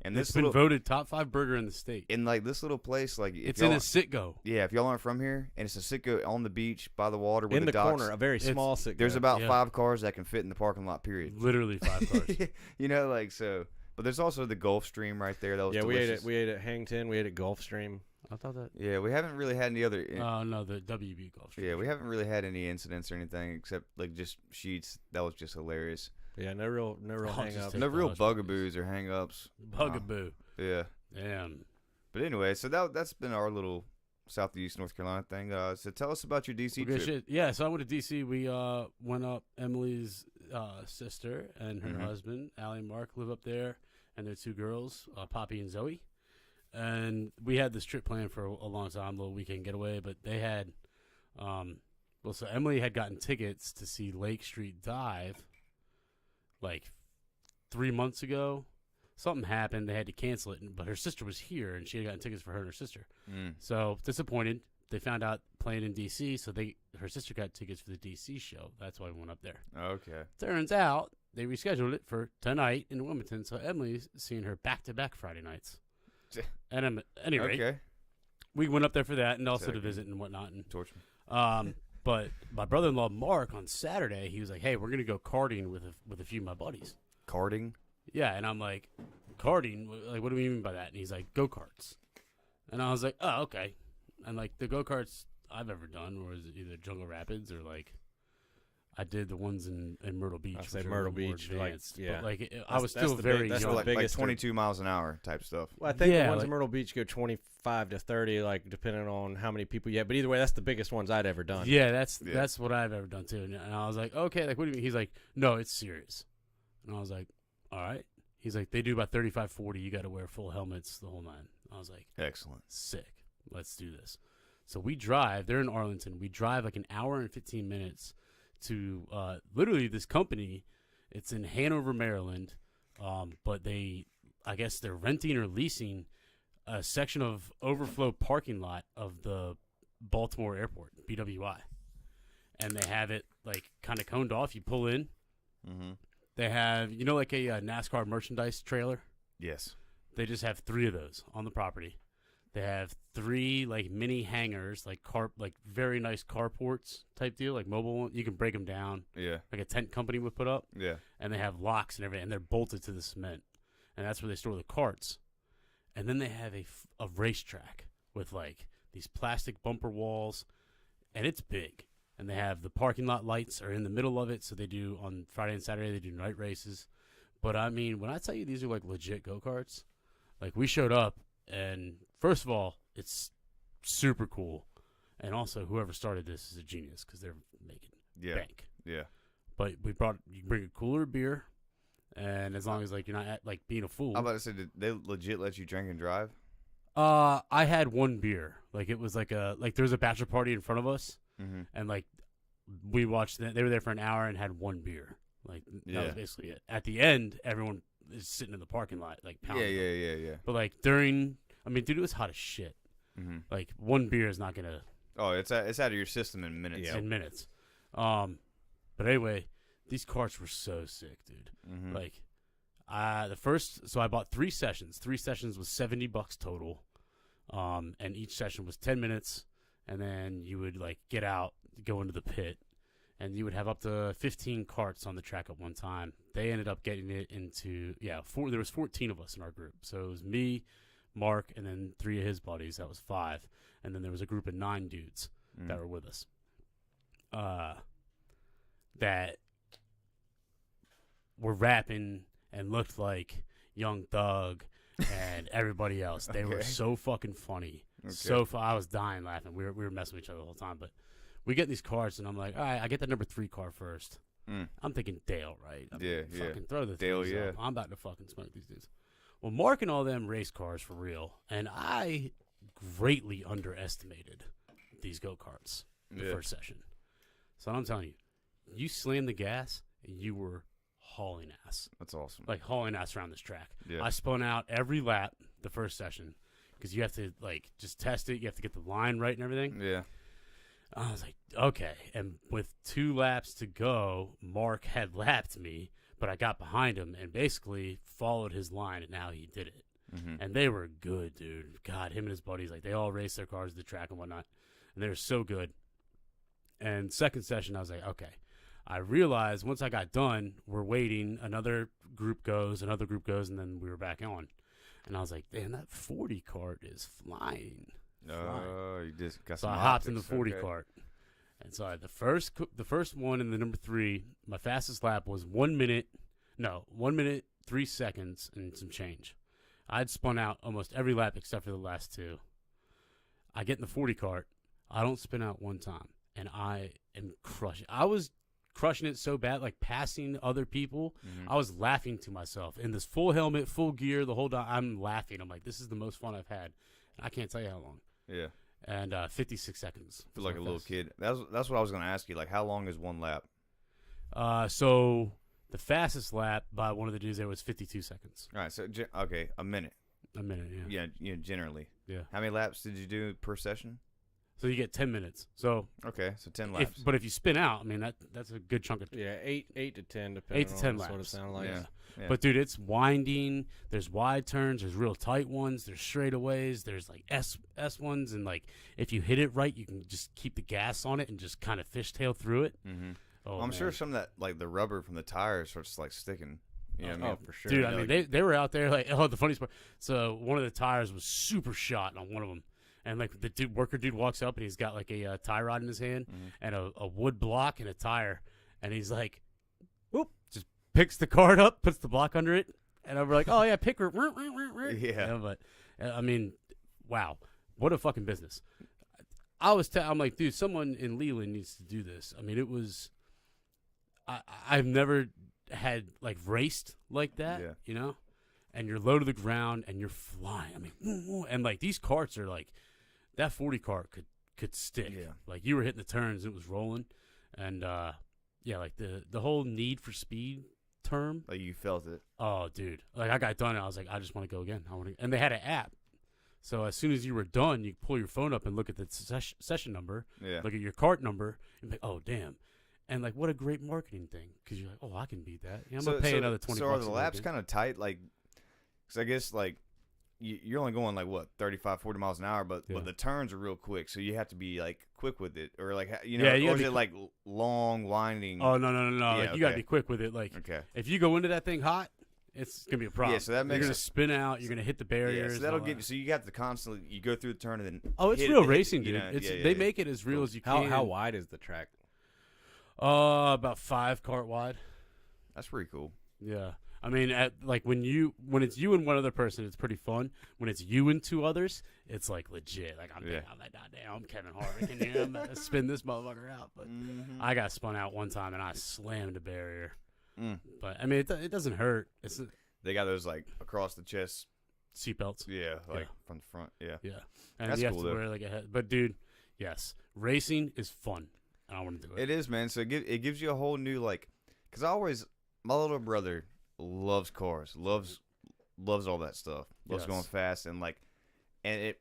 and It's this been little voted top 5 burger in the state. in like this little place, like if It's in y'all- a Citgo. yeah. If y'all aren't from here, and it's a Sitco on the beach by the water with In the docks, corner, a very It's- small sit. There's about Yeah. 5 cars that can fit in the parking lot. Period. Literally 5 cars. You know, like so. But there's also the Gulf Stream right there. That was yeah. delicious. We ate at Hang Ten. We ate at Gulfstream. I thought that. Yeah, we haven't really had any other. No, the WB Golf Stream. Yeah, we haven't really had any incidents or anything except like just sheets. That was just hilarious. Yeah. No real Oh, hang just up. take No real those, bugaboos or hang-ups. Bugaboo. Yeah. Damn. But anyway, so that's been our little Southeast North Carolina thing. So tell us about your DC Well, good trip. shit. Yeah, so I went to DC. We went up. Emily's sister and her Mhm. husband, Allie and Mark, live up there, and their 2 girls, Poppy and Zoe. and we had this trip planned for a long time, a little weekend getaway. But they had, so Emily had gotten tickets to see Lake Street Dive, like 3 months ago. Something happened; they had to cancel it. But her sister was here, and she had gotten tickets for her and her sister. So disappointed. They found out playing in D.C., so her sister got tickets for the D.C. show. That's why we went up there. Okay. Turns out they rescheduled it for tonight in Wilmington, so Emily's seeing her back-to-back Friday nights. And at any rate, Okay. we went up there for that and also to Exactly. visit and whatnot. And, Torture. but my brother-in-law, Mark, on Saturday, he was like, hey, we're going to go karting with a few of my buddies. Karting? Yeah, and I'm like, karting? Like, what do we mean by that? And he's like, go-karts. And I was like, oh, okay. And, like, the go-karts I've ever done was either Jungle Rapids or, like, I did the ones in Myrtle Beach. I say which are Myrtle a little more Beach, like, advanced. yeah. But, like, I was that's still the very big- that's young. the like biggest 22 miles an hour type stuff. Well, I think Yeah, the ones like- in Myrtle Beach go 25 to 30, like depending on how many people you have. But either way, that's the biggest ones I'd ever done. Yeah, that's Yeah. what I've ever done, too. And I was like, okay, like, what do you mean? He's like, no, it's serious. And I was like, all right. He's like, they do about 35, 40. You got to wear full helmets the whole nine. I was like, Excellent. sick. Let's do this. So we drive. They're in Arlington. We drive like an hour and 15 minutes to literally this company. It's in Hanover, Maryland. But I guess they're renting or leasing a section of overflow parking lot of the Baltimore Airport, BWI. And they have it like kind of coned off. You pull in. Mm-hmm. They have, like a NASCAR merchandise trailer. Yes. They just have 3 of those on the property. They have 3 like mini hangars, like very nice carports type deal, like mobile one. You can break them down, Yeah. like a tent company would put up. Yeah. And they have locks and everything, and they're bolted to the cement, and that's where they store the carts. And then they have a racetrack with like these plastic bumper walls, and it's big. And they have the parking lot lights are in the middle of it, so they do on Friday and Saturday they do night races. But I mean, when I tell you these are like legit go-karts, like we showed up, and first of all, it's super cool, and also whoever started this is a genius because they're making Yeah. bank. Yeah. But you bring a cooler of beer, and as long as like you're not like being a fool. I'm about to say, did they legit let you drink and drive? I had one beer. Like it was like there was a bachelor party in front of us, Mm-hmm. and like we watched. They were there for an hour and had one beer. Like that Yeah. was basically it. At the end, everyone is sitting in the parking lot like Yeah, pounding. yeah. But like dude, it was hot as shit. Mm-hmm. Like one beer is not gonna Oh, it's out of your system in minutes. in minutes. But anyway, these carts were so sick, dude. Mm-hmm. Like, so I bought 3 sessions. 3 sessions was $70 total. And each session was 10 minutes. And then you would like get out, go into the pit, and you would have up to 15 carts on the track at one time. They ended up getting it into, there was 14 of us in our group. So it was me, Mark, and then 3 of his buddies. That was 5. And then there was a group of 9 dudes that were with us. That were rapping and looked like Young Thug and everybody else. They were Okay. so fucking funny. Okay. I was dying laughing. We were messing with each other the whole time. But we get these cards, and I'm like, all right, I get the number 3 car first. Mm. I'm thinking Dale, right? I'm Yeah, like, yeah. Fucking throw the Dale, things yeah. up. I'm about to fucking smoke these dudes. Well, Mark and all them race cars for real, and I greatly underestimated these go-karts the Yeah. first session. So I'm telling you, you slammed the gas, and you were hauling ass. That's awesome. Like hauling ass around this track. Yeah. I spun out every lap the first session because you have to like just test it. You have to get the line right and everything. Yeah. I was like, okay. And with 2 laps to go, Mark had lapped me, but I got behind him and basically followed his line, and now he did it. Mm-hmm. And they were good, dude. God, him and his buddies, like they all raced their cars to the track and whatnot, and they were so good. And second session, I was like, okay. I realized once I got done, we're waiting. Another group goes, and then we were back on. And I was like, damn, that 40 cart is flying. Oh, you just got So some I hopped in the optics. 40 Okay. cart. And so the first one and the number 3, my fastest lap was 1 minute, 3 seconds and some change. I'd spun out almost every lap except for the last 2. I get in the 40 cart. I don't spin out one time, and I am crushing. I was crushing it so bad, like passing other people. Mhm. I was laughing to myself in this full helmet, full gear, the whole time. I'm laughing. I'm like, this is the most fun I've had. I can't tell you how long. Yeah. And 56 seconds. Feel like a little kid. That's what I was gonna ask you. Like, how long is one lap? So the fastest lap by one of the dudes there was 52 seconds. All right. So okay, a minute. A minute, yeah. Yeah. Generally. Yeah. How many laps did you do per session? So you get 10 minutes. So Okay, so 10 laps. but if you spin out, I mean that's a good chunk of Yeah, 8 to 10, depending 8 to 10 on what it laps. sounded like. Yeah. Yeah. But dude, it's winding. There's wide turns. There's real tight ones. There's straightaways. There's like S ones, and like if you hit it right, you can just keep the gas on it and just kind of fishtail through it. Mm-hmm. Oh, I'm sure man. some of that, like the rubber from the tires, starts like sticking. You know what I mean? Oh, for sure. Dude, Yeah, I mean, like- they were out there like, oh, the funniest part. So one of the tires was super shot on one of them, and like the worker dude walks up and he's got like a tie rod in his hand Mhm. and a wood block and a tire, and he's like, whoop, just picks the card up, puts the block under it, and I'm like, oh yeah, pick her. Yeah. You know, but I mean, wow, what a fucking business. I'm like, dude, someone in Leland needs to do this. I mean, it was. I've never had like raced like that, Yeah. you know, and you're low to the ground and you're flying. I mean, and like these carts are like that 40 cart could stick. Yeah. Like you were hitting the turns, it was rolling, and yeah, like the whole need for speed term. Like you felt it. Oh, dude, like I got done and I was like, I just want to go again. And they had an app, so as soon as you were done, you pull your phone up and look at the session number, Yeah. look at your cart number, and be like, oh damn. And like, what a great marketing thing, because you're like, oh, I can beat that. Yeah, I'm gonna pay another 20. So are bucks the a laps week. kind of tight? Like, because I guess like you're only going like what 35, 40 miles an hour, but Yeah. the turns are real quick, so you have to be like quick with it, or like you know, Yeah, you or gotta is be it like long winding? Oh no! Yeah, Like, you gotta okay. be quick with it. Like Okay. if you go into that thing hot, it's gonna be a problem. Yeah, so that you're makes gonna it- spin out. You're gonna hit the Yeah, barriers. so and that'll all get that. so you got to constantly you go through the turn and then. Oh, it's hit real it, racing, you dude. know, It's yeah, they yeah. make it as real as you How can. how wide is the track? About 5 cart wide. That's pretty cool. Yeah. I mean, when it's you and one other person, it's pretty fun. When it's you and 2 others, it's like legit. Like I'm Yeah. like, damn, I'm Kevin Harvick in here. I'm gonna spin this motherfucker out. But I got spun out one time and I slammed a barrier. Mm. But I mean, it doesn't hurt. It's They got those like across the chest. seatbelts. Yeah, like Yeah. from the front. Yeah. Yeah, and That's you have cool, to though. wear like a head. But dude, yes, racing is fun. And I want to do it. It is, man. So it gives you a whole new like, because my little brother loves cars, loves all that stuff, loves Yes. going fast, and like, and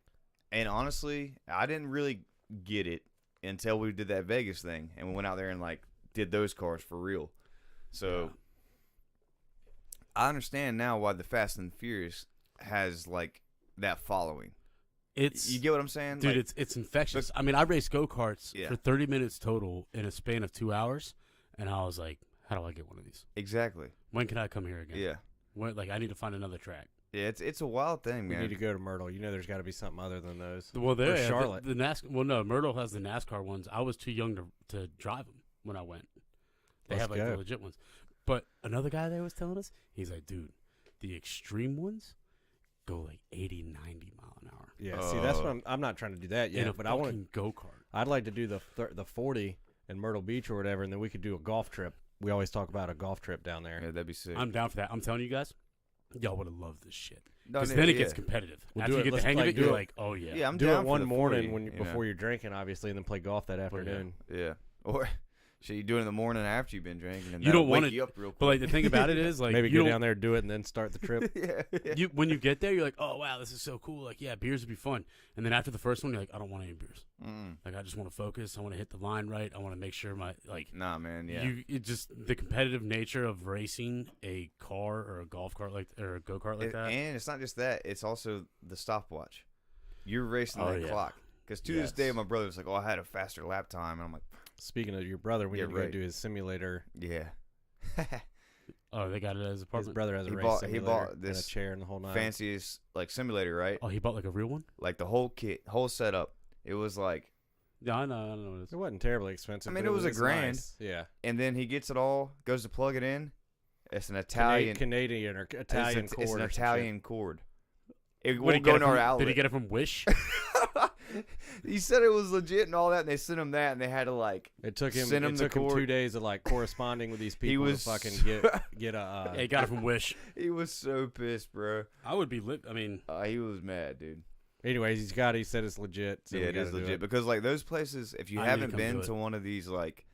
honestly, I didn't really get it until we did that Vegas thing, and we went out there and like did those cars for real. So I understand now why the Fast and Furious has like that following. It's You get what I'm saying, dude. Like, It's infectious. I mean, I raced go karts Yeah. for 30 minutes total in a span of 2 hours, and I was like, how do I get one of these? exactly. When can I come here again? Yeah. When, like I need to find another track. Yeah, it's a wild thing, We man. need to go to Myrtle. You know, there's got to be something other than those. Well, there, Or Charlotte. The NASCAR. Well, no, Myrtle has the NASCAR ones. I was too young to drive them when I went. They Let's have like go. the legit ones. But another guy there was telling us, he's like, dude, the extreme ones go like 80, 90 mile an hour Yeah, see, that's Oh. what I'm not trying to do that in yet, a but I want fucking go kart. I'd like to do the 40 in Myrtle Beach or whatever, and then we could do a golf trip. We always talk about a golf trip down there. Yeah, that'd be sick. I'm down for that. I'm telling you guys, y'all would have loved this shit. No, Because no, then it yeah. gets competitive. We'll After do you it. get the Let's hang of play- it, do you're it. like, oh yeah. Yeah, I'm Do down it for one the morning 40, when you know. before you're drinking, obviously, and then play golf that afternoon. Yeah. Or should you do it in the morning after you've been drinking? And You don't want wanna- you up real quick. But like the thing about it is, like Maybe you go don't- down there, do it, and then start the trip. yeah. when you get there, you're like, oh wow, this is so cool. Like yeah, beers would be fun. And then after the first one, you're like, I don't want any beers. Mm. Like I just want to focus. I want to hit the line right. I want to make sure my like. Nah, man. Yeah. It just the competitive nature of racing a car or a golf cart or a go kart like that. And it's not just that; it's also the stopwatch. You're racing Oh, that yeah. clock. Because to this day, Yes. my brother's like, "Oh, I had a faster lap time," and I'm like, Speaking of your brother, we Yeah, need to go right. do his simulator. "Yeah." Oh, they got it as a His apartment. brother has a He race bought- he simulator bought and a this chair and the whole nine. Fanciest like simulator, right? Oh, he bought like a real one. Like the whole kit, whole setup. It was like, Yeah, I know what it is. It wasn't terribly expensive. I mean, but it was it's $1,000. nice. Yeah, and then he gets it all, goes to plug it in. It's an Italian, Canadian or Italian cord. It's an or some Italian cord. It What, won't go did to our outlet. Did he get it from Wish? He said it was legit and all that, and they sent him that, and they had to like. It took him. Send him It the took him cord. 2 days of like corresponding with these people was to fucking get a. Yeah, he got it from Wish. He was so pissed, bro. I would be lit. I mean, He was mad, dude. Anyways, he's got it. He said it's legit. So Yeah, we it is gotta do legit because like those places, if you I need to haven't come been do it. to one of these like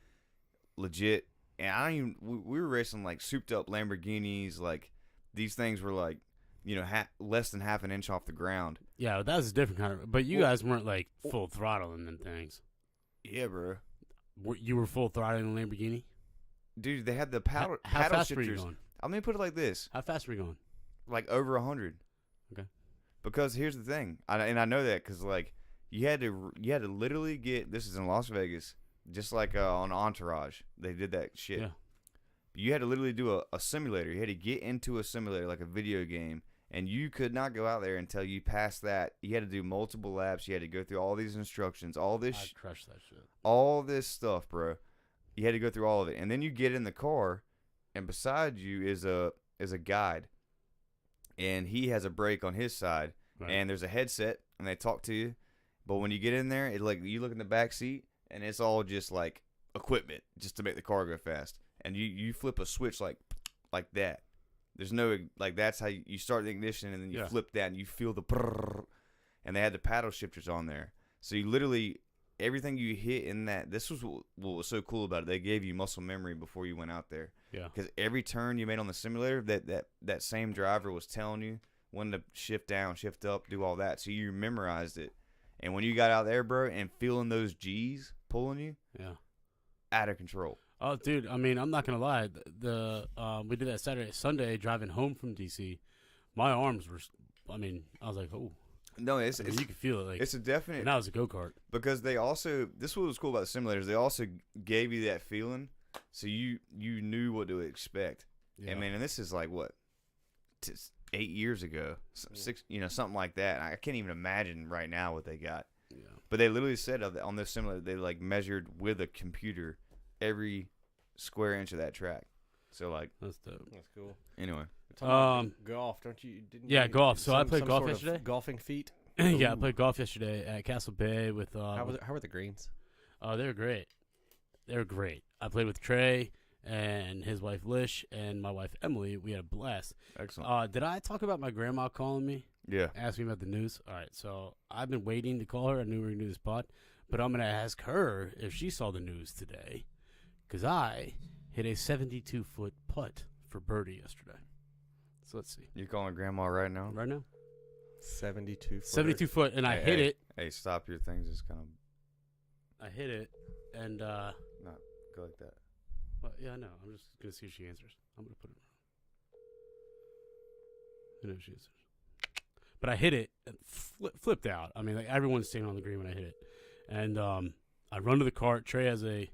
legit, and I don't even. We were racing like souped up Lamborghinis. Like these things were like, less than half an inch off the ground. yeah, that was a different kind of. But you guys weren't like full throttling them things. Yeah, bro. You were full throttling the Lamborghini. Dude, they had the How paddle fast were you shifters. going? I'm gonna put it like this: How fast were you going? like over 100. Okay. Because here's the thing, and I know that because like you had to literally get. This is in Las Vegas, just like on Entourage. They did that shit. Yeah. You had to literally do a simulator. You had to get into a simulator like a video game, and you could not go out there until you passed that. You had to do multiple laps. You had to go through all these instructions, all this, I'd crush that shit. all this stuff, bro. You had to go through all of it, and then you get in the car, and beside you is a guide, and he has a brake on his side, Right. and there's a headset, and they talk to you. But when you get in there, it like you look in the back seat, and it's all just like equipment just to make the car go fast. And you flip a switch like that. There's no like that's how you start the ignition, and then you Yeah. flip that, and you feel the brrrr, and they had the paddle shifters on there. So you literally everything you hit in that. This was what was so cool about it. They gave you muscle memory before you went out there. Yeah. Because every turn you made on the simulator, that same driver was telling you when to shift down, shift up, do all that. So you memorized it. And when you got out there, bro, and feeling those G's pulling you, Yeah. out of control. Oh, dude. I mean, I'm not gonna lie. We did that Sunday driving home from DC. My arms were. I mean, I was like, oh. No, it's I mean, you could feel it. Like it's a definite. and that was a go kart. Because they also, this was cool about the simulators. They also gave you that feeling, so you knew what to expect. Yeah. I mean, and this is like what, 8 years ago, 6, something like that. I can't even imagine right now what they got. Yeah. But they literally said on this simulator, they like measured with a computer every square inch of that track. So like, That's dope. That's cool. anyway, Golf, don't you? Didn't Yeah, you do golf. So I played some golf sort of yesterday. Golfing feat. Yeah, I played golf yesterday at Castle Bay with. How were the greens? Oh, they were great. They were great. I played with Trey and his wife Lish and my wife Emily. We had a blast. excellent. Did I talk about my grandma calling me, Yeah. asking me about the news? All right, so I've been waiting to call her. I knew we were going to do this pod, but I'm going to ask her if she saw the news today, because I hit a 72-foot putt for birdie yesterday. So let's see. You calling grandma right now? Right now? 72. 72 foot, and I Hey, hit hey. it. Hey, stop your things. Just kind of I hit it, and not go like that. well, yeah, I know. I'm just gonna see if she answers. I'm gonna put it. I know she answers. But I hit it and flipped out. I mean, like everyone's standing on the green when I hit it, and I run to the cart. Trey has a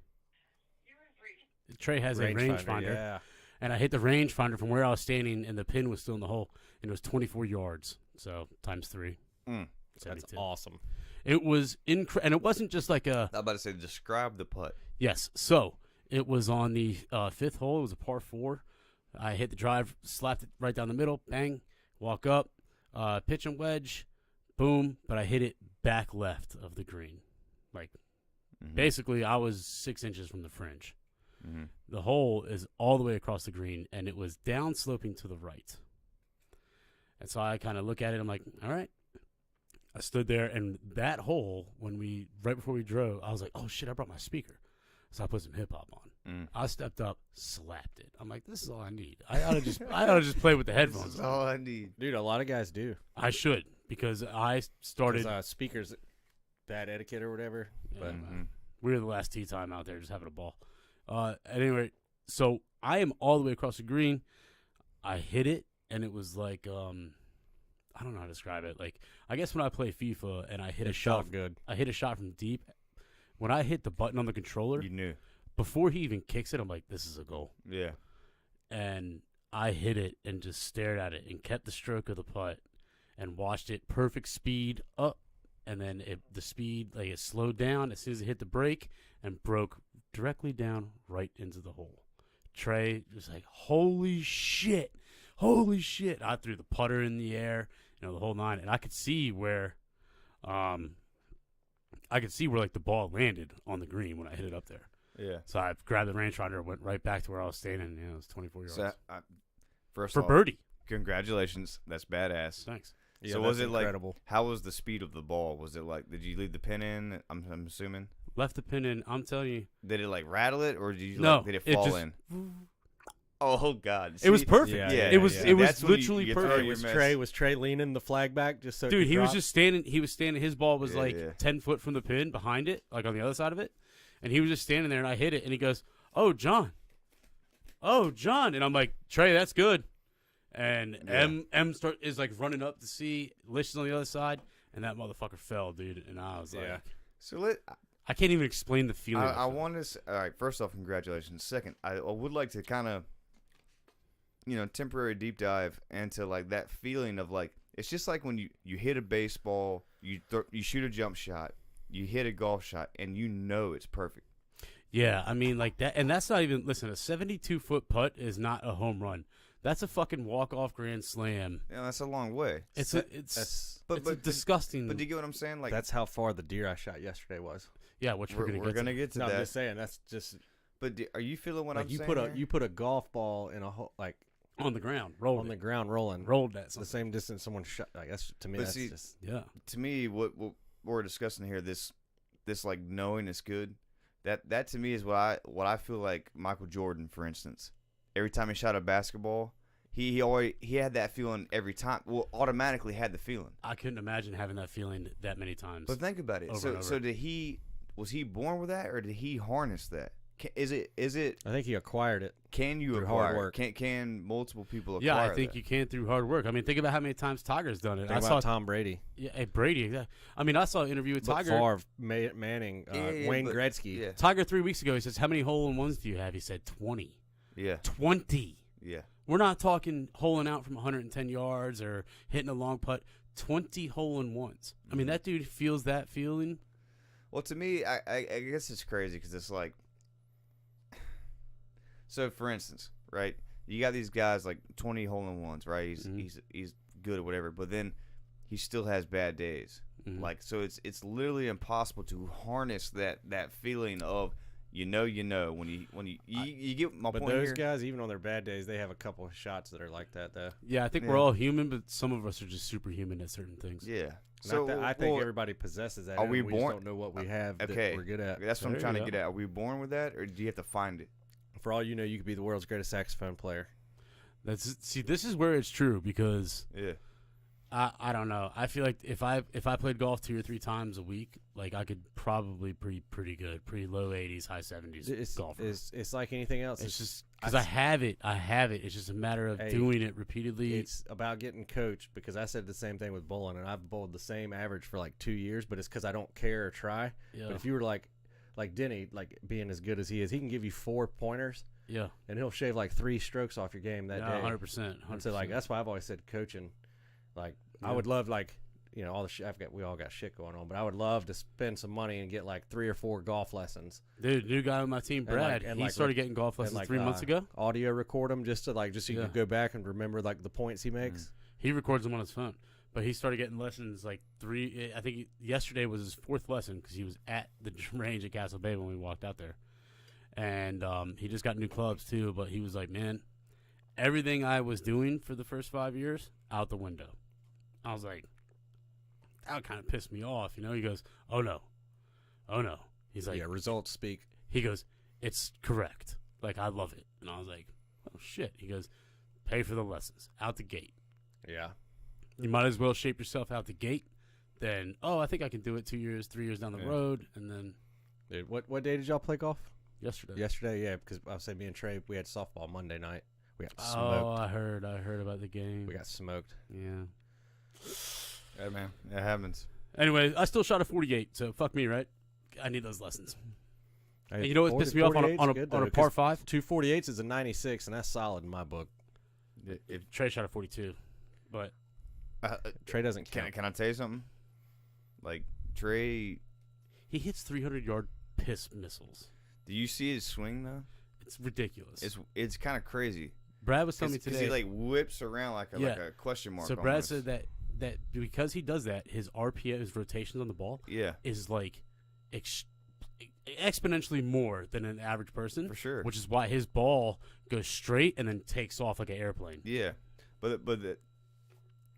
rangefinder, Yeah. and I hit the rangefinder from where I was standing, and the pin was still in the hole, and it was 24 yards. So times 3. Mm. That's 72. awesome. It was and it wasn't just like a. I was about to say, describe the putt. Yes. So it was on the 5th hole. It was a par 4. I hit the drive, slapped it right down the middle, bang, walk up, pitch and wedge, boom. But I hit it back left of the green. Like, basically, I was 6 inches from the fringe. Mm-hmm. The hole is all the way across the green, and it was down sloping to the right. And so I kind of look at it. I'm like, all right. I stood there, and that hole, right before we drove, I was like, oh, shit, I brought my speaker. So I put some hip-hop on. Mm. I stepped up, slapped it. I'm like, this is all I need. I ought to just play with the headphones. That's all I need. Dude, a lot of guys do. I should, because I started. 'Cause, speakers, bad etiquette or whatever. But We were the last tee time out there just having a ball. At any rate, so I am all the way across the green. I hit it, and it was like, I don't know how to describe it. Like, I guess when I play FIFA and I hit a shot, felt good. I hit a shot from deep. When I hit the button on the controller, You knew. before he even kicks it, I'm like, this is a goal. Yeah. And I hit it and just stared at it and kept the stroke of the putt and watched it perfect speed up. And then the speed, like, it slowed down as soon as it hit the brake and broke directly down right into the hole. Trey was like, holy shit. I threw the putter in the air, the whole 9. And I could see where I could see where like the ball landed on the green when I hit it up there. Yeah. So I grabbed the rangefinder, went right back to where I was standing. It was 24 yards So, first for off, birdie. congratulations. That's badass. Thanks. Yeah, so that's was it incredible. like? How was the speed of the ball? Was it like? Did you leave the pin in? I'm assuming. Left the pin in. I'm telling you, Did it like rattle it, or did you? No, Did it it fall just- in? Oh God! it was See, perfect. Yeah, it was yeah. it was That's when you- literally you throw perfect. your Was Trey leaning the flag back just so? it Dude, could he was drop? just standing. He was standing. His ball was like Yeah. 10 foot from the pin behind it, like on the other side of it, and he was just standing there. And I hit it, and he goes, "Oh, John, and I'm like, Trey, that's good. And Yeah. M is like running up to see Lish is on the other side, and that motherfucker fell, dude. And I was like, Yeah. So I can't even explain the feeling. I want to. All right. First off, congratulations. Second, I would like to kind of, temporary deep dive into like that feeling of like it's just like when you hit a baseball, you shoot a jump shot, you hit a golf shot, and you know it's perfect. Yeah, I mean like that, and that's not even. Listen, a 72-foot putt is not a home run. That's a fucking walk-off grand slam. Yeah, that's a long way. It's That's a disgusting. But do you get what I'm saying? Like that's how far the deer I shot yesterday was. yeah, which we're gonna get to. get to No, I'm that. just saying that's just But are you feeling what like I'm you saying? put a here? you put a golf ball in a hole like On the ground, rolled on the it. ground rolling Rolled that. the Something. same distance someone shot. Like that's to me But that's see, just Yeah. To me, what we're discussing here, this like knowing is good. That to me is what I feel like Michael Jordan, for instance. Every time he shot a basketball, he had that feeling every time. Well, automatically had the feeling. I couldn't imagine having that feeling that many times. But think about it. Over and So over. was he born with that, or did he harness that? Is it? I think he acquired it. Can you Through acquire? hard work. Can multiple people acquire? yeah, I think that? you can through hard work. I mean, think about how many times Tiger's done it. Think I about saw Tom Brady, yeah, hey, Brady. Exactly. I mean, I saw an interview with but Tiger. Favre, Manning, Yeah, Wayne but- Gretzky. Yeah, Tiger 3 weeks ago, he says, "How many hole-in-ones do you have?" He said, 20. yeah, 20. yeah. We're not talking holing out from 110 yards or hitting a long putt. 20 hole-in-ones. I mean, that dude feels that feeling. Well, to me, I guess it's crazy because it's like, so for instance, right? You got these guys like 20 hole-in-ones, right? He's good or whatever, but then he still has bad days. Mhm. Like, so it's literally impossible to harness that feeling of when you get my But point those here. guys, even on their bad days, they have a couple of shots that are like that, though. Yeah, I think Yeah. we're all human, but some of us are just superhuman at certain things. Yeah. So I think well, everybody possesses that. are and we just born- don't know what we have okay. that we're good at. That's what I'm There trying you to go. get at. Are we born with that, or do you have to find it? For all you know, you could be the world's greatest saxophone player. This is where it's true because Yeah. I don't know. I feel like if I played golf 2 or 3 times a week, like I could probably be pretty good, pretty low 80s, high 70s golfer. It's like anything else. It's just because I have it. It's just a matter of Hey, doing it repeatedly. It's about getting coached because I said the same thing with bowling, and I've bowled the same average for like 2 years, but it's because I don't care or try. Yeah. But if you were like Denny, like being as good as he is, he can give you 4 pointers, Yeah, and he'll shave like 3 strokes off your game that day. 100%. And so like that's why I've always said coaching. Like I would love all the shit we all got shit going on, but I would love to spend some money and get like 3 or 4 golf lessons. Dude, new guy on my team, Brad. and he like started getting golf lessons 3 months ago. Audio record them just so you Yeah. can go back and remember like the points he makes. He records them on his phone, but he started getting lessons like 3. I think yesterday was his 4th lesson because he was at the range at Castle Bay when we walked out there, and he just got new clubs too. But he was like, "Man, everything I was doing for the first 5 years out the window." I was like, that kind of pissed me off, you know. He goes, "Oh no." He's like, Yeah, results speak. he goes, "It's correct. Like I love it." And I was like, "Oh shit." He goes, "Pay for the lessons out the gate. Yeah. You might as well shape yourself out the gate. Then, I think I can do it 2 years, 3 years down the Yeah. road." And then Dude, what day did y'all play golf? yesterday. Yesterday, yeah, because I was saying me and Trey, we had softball Monday night. We got Oh, smoked. I heard about the game. We got smoked. Yeah. Yeah, man. It happens. Anyway, I still shot a 48, so fuck me, right? I need those lessons. Hey, And you know what pissed me off on a 48's good, par though, 5? 248s is a 96, and that's solid in my book. If Trey shot a 42, but Trey doesn't count. can I tell you something? Like Trey, he hits 300-yard piss missiles. do you see his swing though? It's ridiculous. It's kind of crazy. Brad was telling me Because today. he like whips around like Yeah. a question mark. Brad almost. said that because he does that, his RPM, his rotations on the ball, Yeah. is like exponentially more than an average person. For sure. Which is why his ball goes straight and then takes off like an airplane. Yeah, but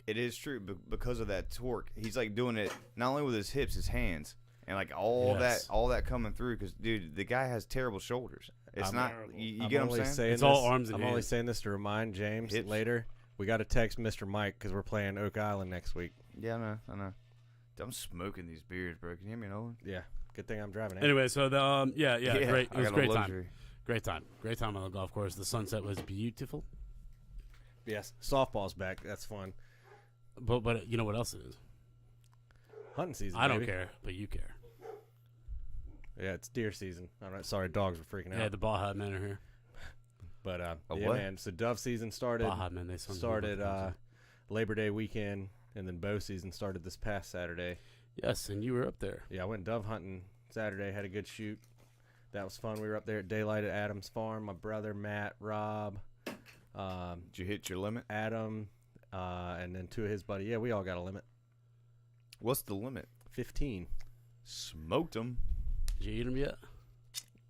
it is true because of that torque. He's like doing it not only with his hips, his hands, and like all that coming through. Because dude, the guy has terrible shoulders. It's not you get what I'm saying? It's all arms and I'm hands. only saying this to remind James later. We got to text Mr. Mike because we're playing Oak Island next week. Yeah, I know. I'm smoking these beers, bro. Can you hear me, Nolan? Yeah, good thing I'm driving. Anyway, so the great. It was a great time. Great time on the golf course. The sunset was beautiful. Yes, softball's back. That's fun. But you know what else it is? Hunting season. I don't care, but you care. Yeah, it's deer season. All right, sorry, dogs were freaking out. Yeah, the Baja men are here. But what? man. So dove season started. Baja men, they started Labor Day weekend, and then bow season started this past Saturday. Yes, and you were up there. Yeah, I went dove hunting Saturday. Had a good shoot. That was fun. We were up there at daylight at Adam's farm. My brother Matt, Rob. Did you hit your limit? Adam, and then two of his buddy. Yeah, we all got a limit. What's the limit? 15. Smoked them. Did you eat them yet?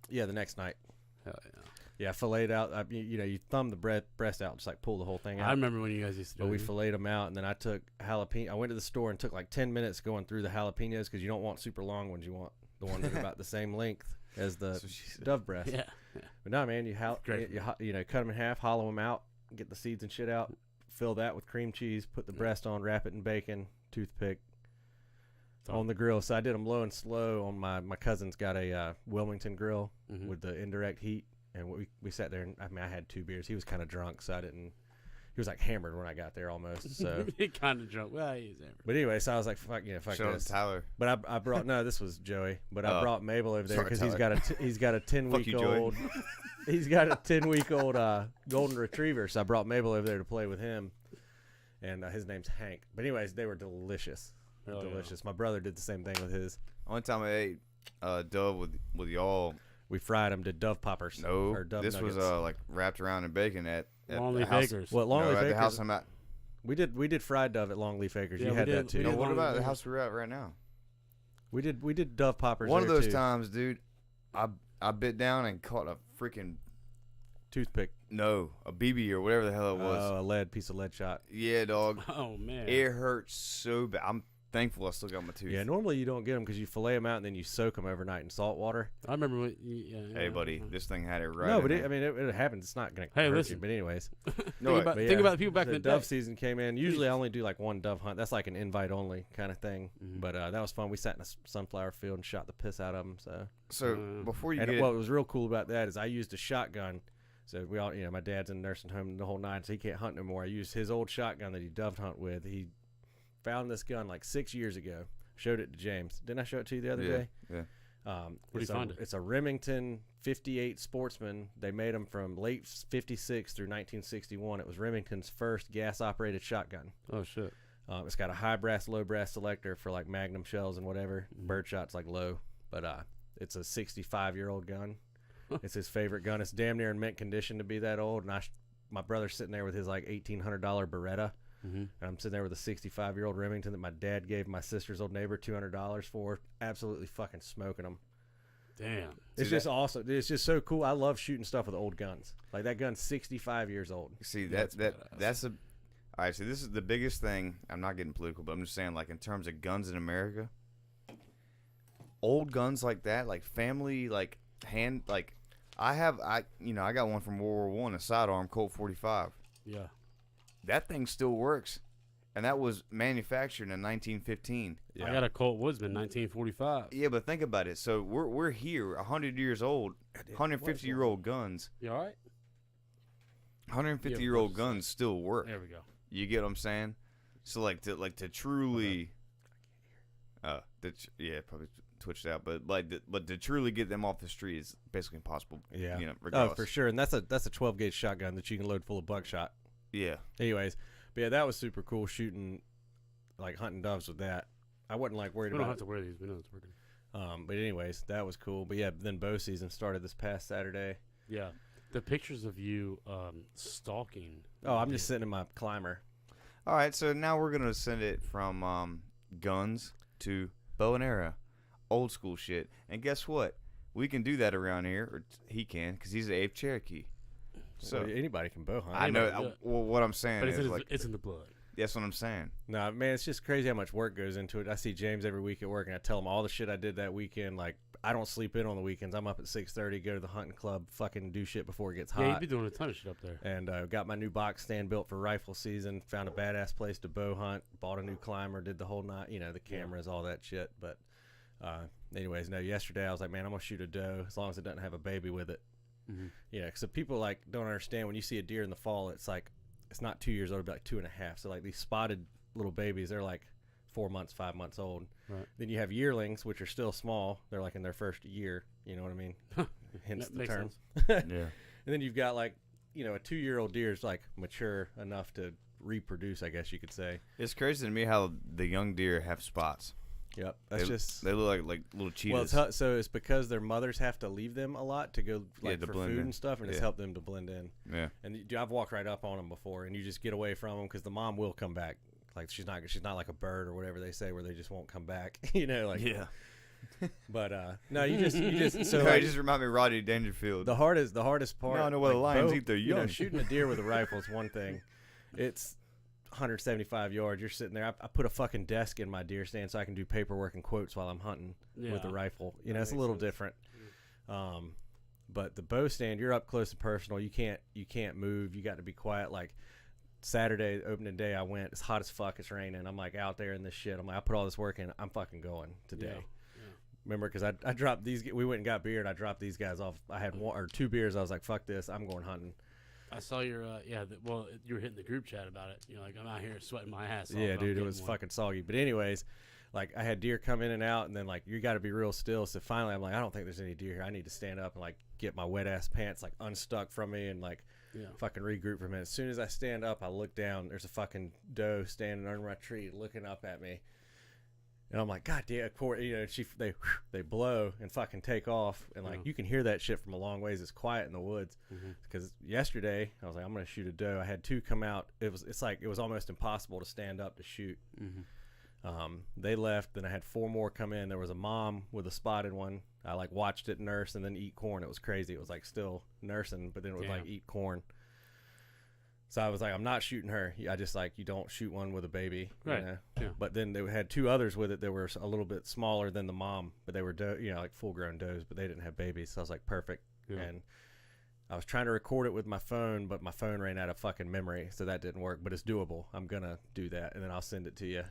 Yeah, the next night. Hell yeah. Yeah, filleted out. You thumb the breast out, just like pull the whole thing out. I remember when you guys used to do But it. we filleted them out, and then I took jalapeno. I went to the store and took like 10 minutes going through the jalapenos because you don't want super long ones. You want the ones that are about the same length as the dove breast. Yeah. But no, man, you cut them in half, hollow them out, get the seeds and shit out, fill that with cream cheese, put the breast on, wrap it in bacon, toothpick on the grill. So I did them low and slow. On my cousin's got a Wilmington grill with the indirect heat, and we sat there, and I had 2 beers. He was kind of drunk, so I didn't. He was like hammered when I got there almost. So He kind of drunk. Well, he's hammered. but anyway, so I was like, fuck Shout out this. to Tyler. But I brought this was Joey. But I brought Mabel over there Sorry, because Tyler. he's got a 10-week-old. He's got a 10-week-old golden retriever. So I brought Mabel over there to play with him, and his name's Hank. But anyways, they were delicious. Hell yeah. Delicious. My brother did the same thing with his. Only time I ate dove with y'all. We fried them, did dove poppers. No, or dove this nuggets. was like wrapped around in bacon at Longleaf the house. Acres. Well, No, Longleaf at the Acres. house I'm at. We did fried dove at Longleaf Acres. Yeah, you we had did. that too. We No, did what Longleaf about the Acres. house we're at right now? We did dove poppers. One of there, those too. times, dude, I bit down and caught a freaking Toothpick. a BB or whatever the hell it was. A piece of lead shot. Yeah, dog. Oh, man. It hurts so bad. I'm thankful I still got my tooth. Yeah, normally you don't get them because you fillet them out and then you soak them overnight in salt water. I remember when. Yeah, Hey, buddy, this thing had it right. No, in but there. it happens. It's not going to Hey, hurt listen. you. But anyways. No, think about, But think about the people back in the dove day. season came in. Usually I only do like one dove hunt. That's like an invite only kind of thing. Mhm. But that was fun. We sat in a sunflower field and shot the piss out of them. So before you And get what was real cool about that is I used a shotgun. So we all, my dad's in the nursing home the whole night, so he can't hunt no more. I used his old shotgun that he dove hunt with. He found this gun like 6 years ago. Showed it to James. Didn't I show it to you the other day? Yeah. Where do you find it? It's a Remington 58 Sportsman. They made them from late 56 through 1961. It was Remington's first gas-operated shotgun. Oh, shit. It's got a high brass, low brass selector for like Magnum shells and whatever. Birdshot's like low, but it's a 65-year-old gun. It's his favorite gun. It's damn near in mint condition to be that old. And my brother's sitting there with his like $1,800 Beretta. And I'm sitting there with a 65-year-old Remington that my dad gave my sister's old neighbor $200 for. Absolutely fucking smoking them. Damn. It's just awesome. It's just so cool. I love shooting stuff with old guns. Like that gun's 65 years old. See That's that's a. All right, so this is the biggest thing. I'm not getting political, but I'm just saying, like in terms of guns in America, old guns like that, like family, like hand, like I got one from World War I, a sidearm Colt 45. Yeah. That thing still works, and that was manufactured in 1915. I got a Colt Woodsman, 1945. Yeah, but think about it. So we're here, 100 years old, 150-year-old guns. You all right? 150-year-old guns still work. There we go. You get what I'm saying? So to truly, probably twitched out, but to truly get them off the street is basically impossible. Yeah. Regardless. Oh, for sure. And that's a 12-gauge shotgun that you can load full of buckshot. Yeah. Anyways, but yeah, that was super cool shooting, like hunting doves with that. I wasn't like worried We don't about have to wear these. We know it's working. But anyways, that was cool. But yeah, then bow season started this past Saturday. Yeah. The pictures of you stalking. Oh, I'm just sitting in my climber. All right, so now we're gonna send it from guns to bow and arrow. old school shit. And guess what? We can do that around here, or he can, because he's an Ape Cherokee. So Well, anybody can bow hunt. I know. do it. Well, what I'm saying But is like it's in the blood. that's what I'm saying. No, man, it's just crazy how much work goes into it. I see James every week at work, and I tell him all the shit I did that weekend. Like, I don't sleep in on the weekends. I'm up at 6:30, go to the hunting club, fucking do shit before it gets hot. Yeah, you'd be doing a ton of shit up there. And got my new box stand built for rifle season. Found a badass place to bow hunt. Bought a new climber. Did the whole night. You know, the cameras, all that shit. But anyways, no. Yesterday I was like, man, I'm gonna shoot a doe as long as it doesn't have a baby with it. Mm-hmm. Yeah, because people like don't understand when you see a deer in the fall. It's like it's not 2 years old, it'll be like 2.5. So like these spotted little babies, they're like 4 months, 5 months old. Right. Then you have yearlings, which are still small. They're like in their first year. You know what I mean? Hence That the makes term. sense. Yeah. And then you've got like, you know, a 2-year-old deer is like mature enough to reproduce, I guess you could say. It's crazy to me how the young deer have spots. Yep, that's just. They look like little cheetahs. Well, so it's because their mothers have to leave them a lot to go like to for blend food in. and stuff, and it's Yeah. helped them to blend in. Yeah. And I've walked right up on them before, and you just get away from them because the mom will come back. Like she's not like a bird or whatever they say, where they just won't come back. You know, like Yeah. But no, you just so So like, it just remind me of Rodney Dangerfield. the hardest part. Now I know why the lions bow- eat their you know, young. shooting a deer with a rifle is one thing. It's 175 yards. You're sitting there. I put a fucking desk in my deer stand so I can do paperwork and quotes while I'm hunting with a Yeah. rifle. You know, That it's a makes little sense. different. But the bow stand, you're up close and personal. You can't move. You got to be quiet. Like Saturday opening day, I went. It's hot as fuck. It's raining. I'm like out there in this shit. I'm like, I put all this work in. I'm fucking going today. Yeah. Remember, because I dropped these. We went and got beer, and I dropped these guys off. I had 1 or 2 beers. I was like, fuck this. I'm going hunting. I saw your well, you were hitting the group chat about it. You're like, I'm out here sweating my ass off. Yeah, I'm dude, it getting was one. fucking soggy. But anyways, like I had deer come in and out, and then like you got to be real still. So finally, I'm like, I don't think there's any deer here. I need to stand up and like get my wet ass pants like unstuck from me and like fucking regroup for a minute. As soon as I stand up, I look down. There's a fucking doe standing under my tree, looking up at me. And I'm like, God damn, of course, you know, they blow and fucking take off. And like, you can hear that shit from a long ways. It's quiet in the woods. Because yesterday, I was like, I'm going to shoot a doe. I had 2 come out. It was almost impossible to stand up to shoot. They left. Then I had 4 more come in. There was a mom with a spotted one. I like watched it nurse and then eat corn. It was crazy. It was like still nursing, but then it was like eat corn. So I was like, I'm not shooting her. I just like, you don't shoot one with a baby. Right. You know? Yeah. But then they had 2 others with it that were a little bit smaller than the mom, but they were, like full grown does, but they didn't have babies. So I was like, perfect. Yeah. And I was trying to record it with my phone, but my phone ran out of fucking memory. So that didn't work, but it's doable. I'm going to do that and then I'll send it to you.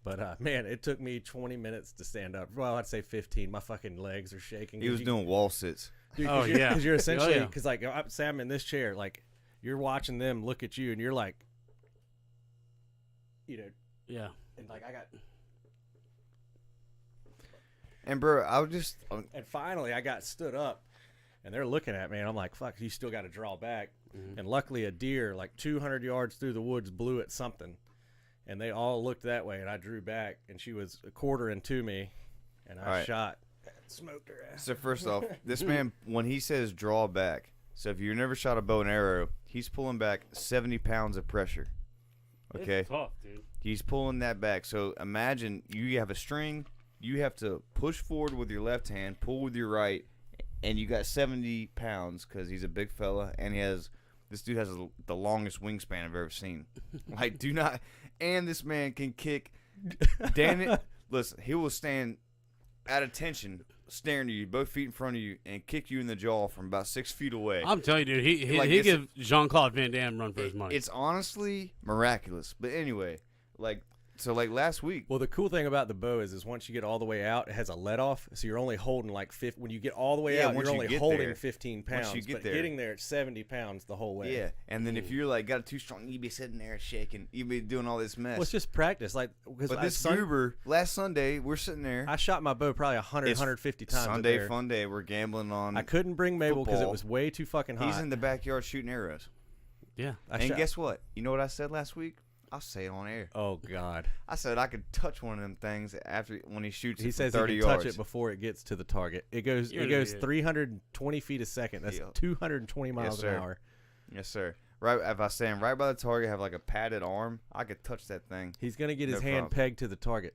But man, it took me 20 minutes to stand up. Well, I'd say 15. My fucking legs are shaking. He was doing wall sits. Dude, Oh, yeah. Because you're essentially, Oh, yeah. because like, say I'm in this chair, like, you're watching them look at you, and you're like, you know, Yeah. and like I got, And bro, I was just and finally I got stood up, and they're looking at me, and I'm like, fuck, you still got to draw back. And luckily, a deer like 200 yards through the woods blew at something, and they all looked that way, and I drew back, and she was a quarter into me, and I All right. shot, smoked her ass. so first off, this man when he says draw back. So if you've never shot a bow and arrow, he's pulling back 70 pounds of pressure. Okay. It's tough, dude. He's pulling that back. So imagine you have a string, you have to push forward with your left hand, pull with your right, and you got 70 pounds because he's a big fella, and this dude has the longest wingspan I've ever seen. Like, and this man can kick. Listen, he will stand at attention, staring at you, both feet in front of you, and kick you in the jaw from about 6 feet away. I'm telling you, dude, he Like, he it's give Jean-Claude Van Damme run for his money. It's honestly miraculous. But anyway, so last week. Well, the cool thing about the bow is once you get all the way out, it has a let off, so you're only holding like when you get all the way Yeah, out, once you're you only get holding there. 15 pounds. Once you get but there. getting there, it's 70 pounds the whole way. Yeah, and then if you're like got it too strong, you'd be sitting there shaking. You'd be doing all this mess. Well, it's just practice. Like, because but this Gruber, last Sunday, we're sitting there. I shot my bow probably 100, It's 150 times. up Sunday there. fun day. We're gambling on. I couldn't bring Mabel because it football. was way too fucking hot. He's in the backyard shooting arrows. yeah. And guess what? You know what I said last week? I'll say it on air. Oh God! I said I could touch one of them things when he shoots He it says from he 30 can yards. touch it before it gets to the target. It goes. You're It an goes idiot. 320 feet a second. That's Yeah. 220 miles sir. an hour. Yes, sir. right if I stand right by the target, have like a padded arm, I could touch that thing. He's gonna get No his hand problem. pegged to the target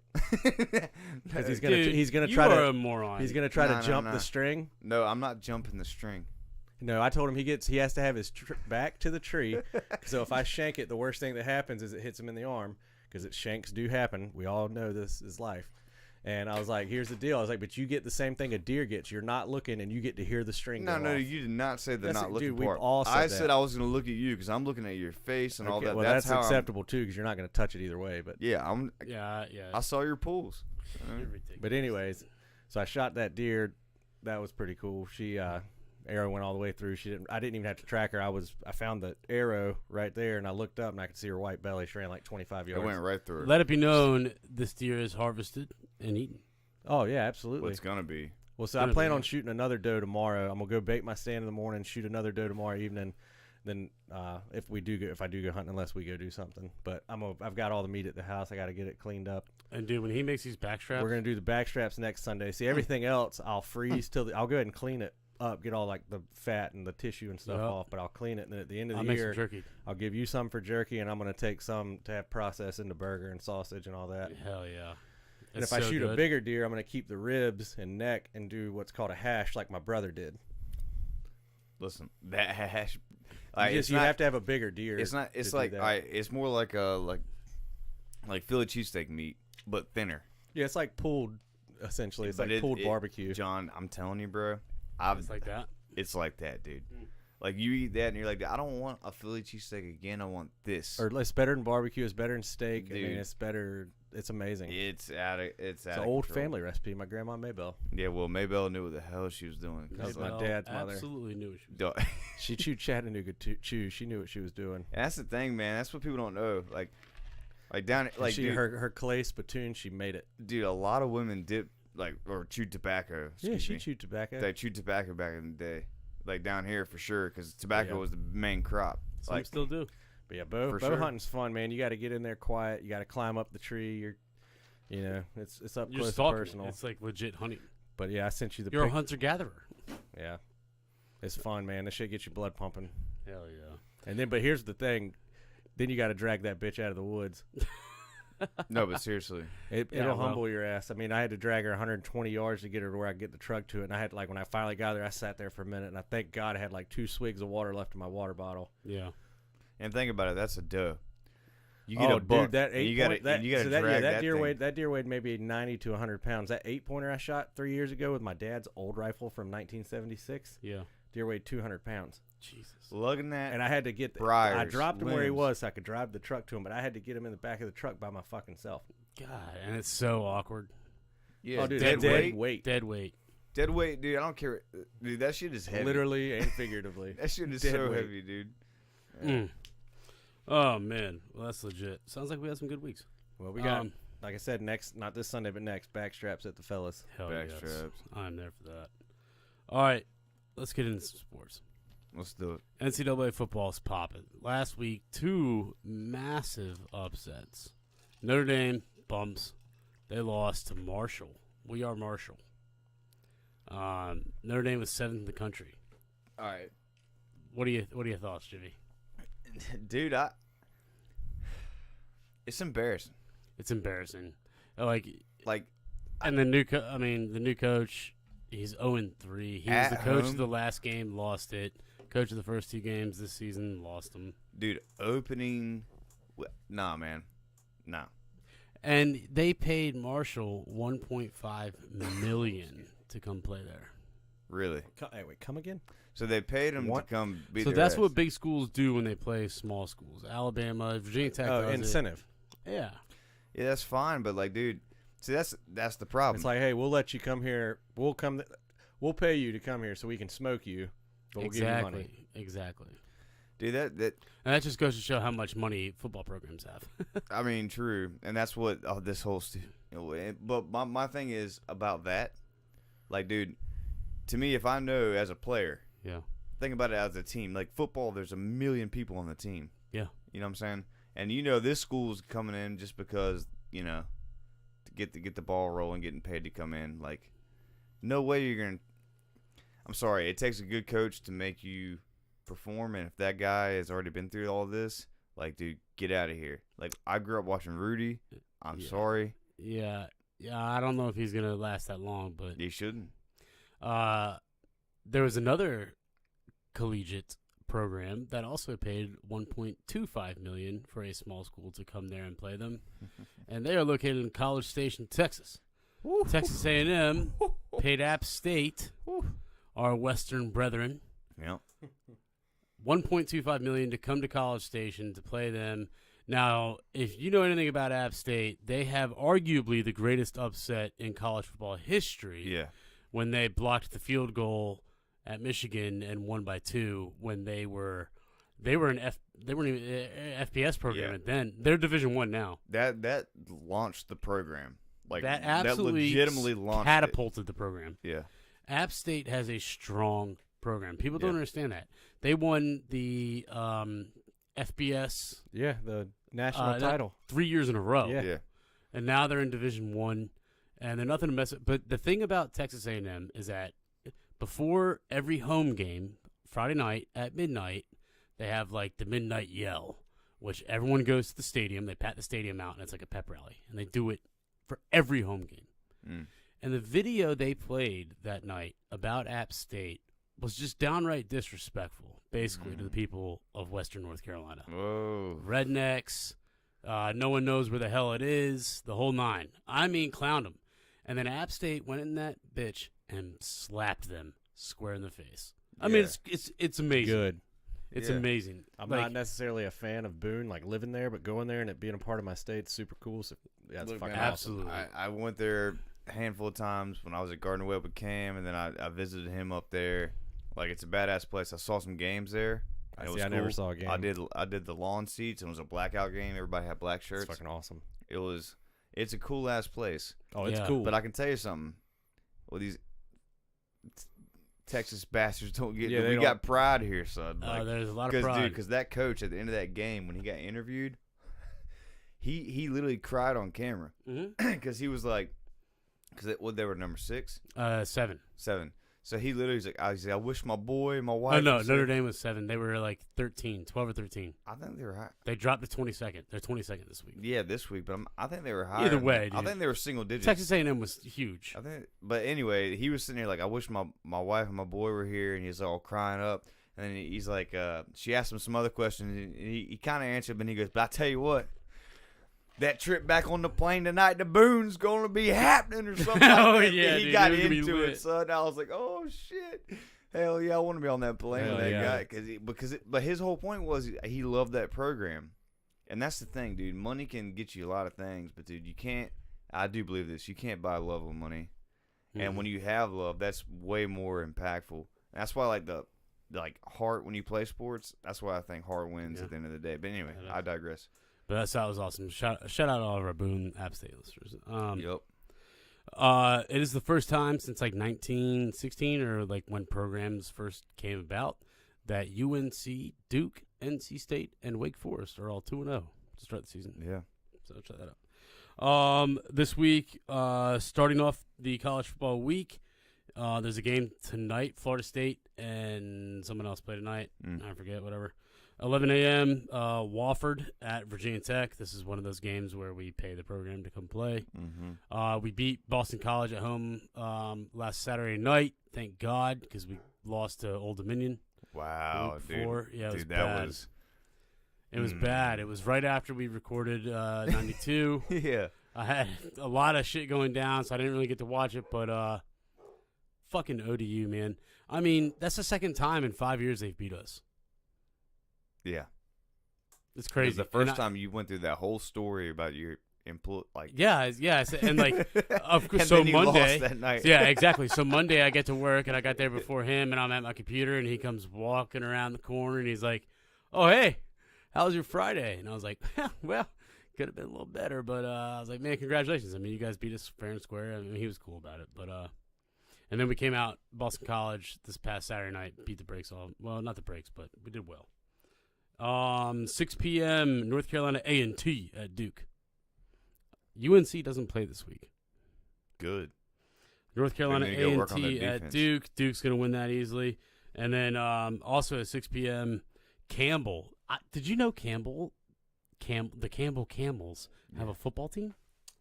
because he's gonna Dude, he's gonna you try are to a moron. he's gonna try Nah, to jump nah. the string. No, I'm not jumping the string. No, I told him he has to have his back to the tree. So if I shank it, the worst thing that happens is it hits him in the arm because shanks do happen. We all know this is life. And I was like, here's the deal. I was like, but you get the same thing a deer gets. You're not looking, and you get to hear the string No, go no, off. you did not say the That's not it, looking dude, we've part. all said I that. said I was going to look at you because I'm looking at your face and all Okay, that. well, that's that's how acceptable too because you're not going to touch it either way. But Yeah, Yeah. I saw your pulls. You're ridiculous. But anyways, so I shot that deer. That was pretty cool. She arrow went all the way through. I didn't even have to track her. I found the arrow right there, and I looked up and I could see her white belly. She ran like 25 It yards. went right through. Let it be known this deer is harvested and eaten. Oh yeah, absolutely. What's going to be? Well, so I plan on shooting another doe tomorrow. I'm gonna go bait my stand in the morning, shoot another doe tomorrow evening. Then if I do go hunting, unless we go do something. But I've got all the meat at the house. I got to get it cleaned up. And dude, when he makes these back straps, We're gonna do the back straps next Sunday. See, everything else I'll freeze I'll go ahead and clean it up, get all like the fat and the tissue and stuff Yep. off. But I'll clean it, and then at the end of I'll the make some year, jerky. I'll give you some for jerky, and I'm gonna take some to have processed into burger and sausage and all that. Hell yeah. And It's if I so shoot a good. bigger deer, I'm gonna keep the ribs and neck and do what's called a hash, like my brother did. Listen, that hash. You have to have a bigger deer. It's not. It's to do like. that. It's more like a like Philly cheesesteak meat, but thinner. Yeah, it's like pulled. Essentially, it's But like pulled barbecue. John, I'm telling you, bro. It's like that. It's like that, dude. Like you eat that and you're like, I don't want a Philly cheesesteak again. I want this. Or it's better than barbecue. It's better than steak. I mean, Dude. it's better. It's amazing. It's It's out an of old control. family recipe. My grandma Maybell. Yeah, well, Maybell knew what the hell she was doing. 'Cause, my Maybell dad's mother. absolutely knew what she was Duh. She chewed Chattanooga chew. She knew what she was doing. And that's the thing, man. That's what people don't know. Like down, like she dude, her clay spittoon. She made it. dude, a lot of women dip or chewed tobacco. Yeah, excuse she me. chewed tobacco. They chewed tobacco back in the day, like down here for sure, because tobacco Yeah. was the main crop. Some Like, still do. But yeah, bow For bow sure. hunting's fun, man. You got to get in there quiet. You got to climb up the tree. It's up You're close and stalking. personal. It's like legit hunting. But yeah, I sent you the. You're a pic- hunter gatherer. Yeah, it's fun, man. This shit gets your blood pumping. Hell yeah. And then, but here's the thing. Then you got to drag that bitch out of the woods. no, but seriously, Yeah, It'll well. humble your ass. I mean, I had to drag her 120 yards to get her to where I could get the truck to it. And I had when I finally got there, I sat there for a minute, and I thank God I had like 2 swigs of water left in my water bottle. Yeah. and think about it. That's a doe. You Oh, get a buck, dude, that and 8 you gotta, point, that, and you gotta so that, drag that deer thing. weighed that deer weighed maybe 90 to 100 pounds. That 8-pointer I shot 3 years ago with my dad's old rifle from 1976, Yeah. deer weighed 200 pounds. Jesus. Lugging that, And I had to get I briars, dropped him where he limbs. was so I could drive the truck to him, but I had to get him in the back of the truck by my fucking self. God, and it's so awkward. Yeah, Oh, dude, dead weight. weight. Dead weight. Dead weight, dude. I don't care, dude. That shit is heavy. Literally and figuratively. That shit is dead so weight. heavy, dude. Mm. Oh man, well that's legit. Sounds like we had some good weeks. Well, we got, Um, like I said, next, not this Sunday, but next, backstraps at the fellas. Hell Back yes. straps. I'm there for that. All right, let's get into some sports. Let's do it. NCAA football's popping. Last week, 2 massive upsets. Notre Dame bumps. They lost to Marshall. We are Marshall. Notre Dame was 7th in the country. All right, What are your thoughts, Jimmy? dude. It's embarrassing. It's embarrassing. Like, Like, and the new coach, he's 0-3. He was At the coach home? of the last game, lost it. Coach of the first 2 games this season, lost them. dude, opening. Nah, man. Nah. And they paid Marshall $1.5 million to come play there. Really. Hey, wait, come again? So they paid him What? to come beat So their that's ass. what big schools do when they play small schools. Alabama, Virginia Tech. Oh, does it. incentive. Yeah. Yeah, that's fine, but like, dude, see, that's the problem. It's like, hey, we'll let you come here. We'll pay you to come here so we can smoke you. But we'll give you money. Exactly. dude, that And that just goes to show how much money football programs have. I mean, true, and that's what this whole. But my thing is about that, like, dude, to me, if I know as a player, Yeah. think about it as a team. Like football, there's a million people on the team. Yeah. You know what I'm saying? And this school's coming in just because to get the ball rolling, getting paid to come in. Like, no way you're gonna. I'm sorry. It takes a good coach to make you perform, and if that guy has already been through all this, like, dude, get out of here. Like, I grew up watching Rudy. I'm sorry. Yeah, I don't know if he's gonna last that long, but He shouldn't. there was another collegiate program that also paid $1.25 million for a small school to come there and play them, and they are located in College Station, Texas. Texas A&M paid App State, our Western brethren, Yeah. $1.25 million to come to College Station to play them. Now, if you know anything about App State, they have arguably the greatest upset in college football history. Yeah. When they blocked the field goal at Michigan and won by 2 when they weren't even FBS program, Yeah. and then they're Division I now. That launched the program. Like, That absolutely legitimately launched catapulted the program. it. Yeah. App State has a strong program. People don't Yeah. understand that. They won the FBS Yeah, the national title. 3 years in a row. Yeah. Yeah. And now they're in Division I, and they're nothing to mess with. But the thing about Texas A&M is that before every home game, Friday night at midnight, they have like the midnight yell, which everyone goes to the stadium. They pat the stadium out, and it's like a pep rally, and they do it for every home game. Mm. And the video they played that night about App State was just downright disrespectful, basically, to the people of Western North Carolina. Whoa. Rednecks, no one knows where the hell it is, the whole 9. I mean, clowned them. And then App State went in that bitch and slapped them square in the face. I mean, it's amazing. Good. It's Yeah. amazing. I'm Like, not necessarily a fan of Boone, like living there, but going there and it being a part of my state's super cool. So yeah, it's Look, fucking man, awesome. absolutely. I went there a handful of times when I was at Gardner Webb with Cam, and then I visited him up there. Like, it's a badass place. I saw some games there. and it was I never cool. saw a game. I did the lawn seats, and it was a blackout game. Everybody had black shirts. It's fucking awesome. It's a cool ass place. Oh, it's Yeah. cool. But I can tell you something. Well, these Texas bastards don't get. Yeah, they we don't- got pride here, son. Like, there's a lot of pride. because that coach at the end of that game when he got interviewed, he literally cried on camera because he was like, because they were number 6, 7. 7. So he literally was like, I wish my boy, my wife. Oh, no, was Notre there." Dame was 7. They were like 13, 12 or 13. I think they were high. They dropped to 22nd. They're 22nd this week. Yeah, this week, but I think they were higher. Either than way, that. I dude. think they were single digits. Texas A&M was huge. I think, but anyway, he was sitting here like, I wish my wife and my boy were here, and he's all crying up, and then he's like, she asked him some other questions, and he kind of answered, but he goes, but I tell you what, that trip back on the plane tonight to Boone's gonna be happening or something. Oh, like that. yeah, he dude, got it was gonna be into lit. it, son. I was like, oh shit, hell yeah, I want to be on that plane Hell with that yeah. guy, but his whole point was he loved that program, and that's the thing, dude. Money can get you a lot of things, but dude, you can't. I do believe this. You can't buy love with money. And when you have love, that's way more impactful. That's why, like heart when you play sports. That's why I think heart wins Yeah. at the end of the day. But anyway, Yeah. I digress. But that was awesome. Shout out all of our Boone App State listeners. Yep. It is the first time since like 1916 or like when programs first came about that UNC, Duke, NC State, and Wake Forest are all 2-0 to start the season. Yeah. So check that out. This week, starting off the college football week, there's a game tonight. Florida State and someone else play tonight. I forget, whatever. 11 a.m., Wofford at Virginia Tech. This is one of those games where we pay the program to come play. Mm-hmm. We beat Boston College at home last Saturday night. Thank God, because we lost to Old Dominion. Wow, week dude. before. Yeah, it was Dude, bad. It was bad. It was right after we recorded 92. Yeah. I had a lot of shit going down, so I didn't really get to watch it. But fucking ODU, man. I mean, that's the second time in 5 years they've beat us. Yeah. It's It crazy. was the first time you went through that whole story about your like. Yeah, and like, of course. And So then you Monday, lost that night. yeah, exactly. So Monday I get to work, and I got there before him, and I'm at my computer, and he comes walking around the corner, and he's like, "Oh, hey, how was your Friday?" And I was like, "Well, could have been a little better," but I was like, "Man, congratulations! I mean, you guys beat us fair and square." I mean, he was cool about it, but and then we came out Boston College this past Saturday night, beat the brakes off. Well, not the brakes, but we did well. 6 p.m. North Carolina A&T at Duke. UNC doesn't play this week. Good. North Carolina They're gonna go work on their A&T at defense. Duke. Duke's going to win that easily. And then also at 6 p.m., Campbell. Did you know the Campbell Camels have a football team?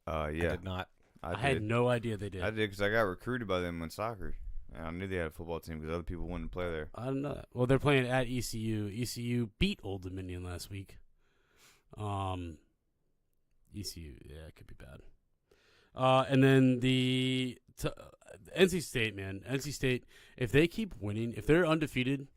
Yeah. I did not. I had no idea they did. I did because I got recruited by them in soccer. And I knew they had a football team because other people wouldn't play there. I don't know that. Well, they're playing at ECU. ECU beat Old Dominion last week. ECU, yeah, it could be bad. And then the NC State, man. NC State, if they keep winning, if they're undefeated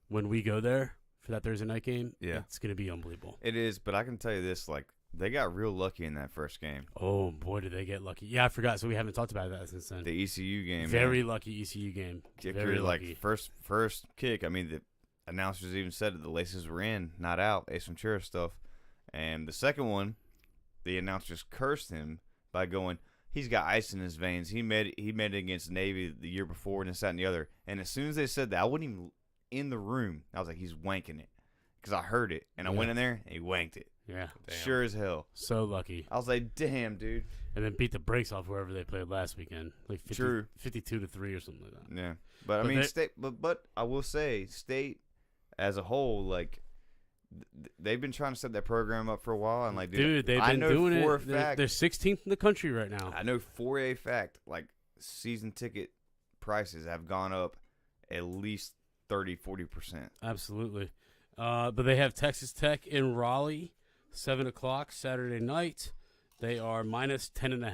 when we go there for that Thursday night game, it's going to be unbelievable. It is, but I can tell you this, like, they got real lucky in that first game. Oh, boy, did they get lucky. Yeah, I forgot, so we haven't talked about that since then. The ECU game. Very lucky ECU game. Very lucky. First kick, I mean, the announcers even said that the laces were in, not out, Ace Ventura stuff. And the second one, the announcers cursed him by going, he's got ice in his veins. He made it against Navy the year before and this, that, and the other. And as soon as they said that, I wasn't even in the room. I was like, he's wanking it. Because I heard it. And I went in there, and he wanked it. Yeah. Damn. Sure as hell. So lucky. I was like, damn, dude. And then beat the brakes off whoever they played last weekend. Like 52-3 or something like that. Yeah. But I mean, State, but I will say, State as a whole, like, they've been trying to set that program up for a while. And like, dude they've been doing it. They're 16th in the country right now. I know for a fact, like, season ticket prices have gone up at least 30-40%. Absolutely. But they have Texas Tech in Raleigh, 7 o'clock Saturday night. They are minus 10.5.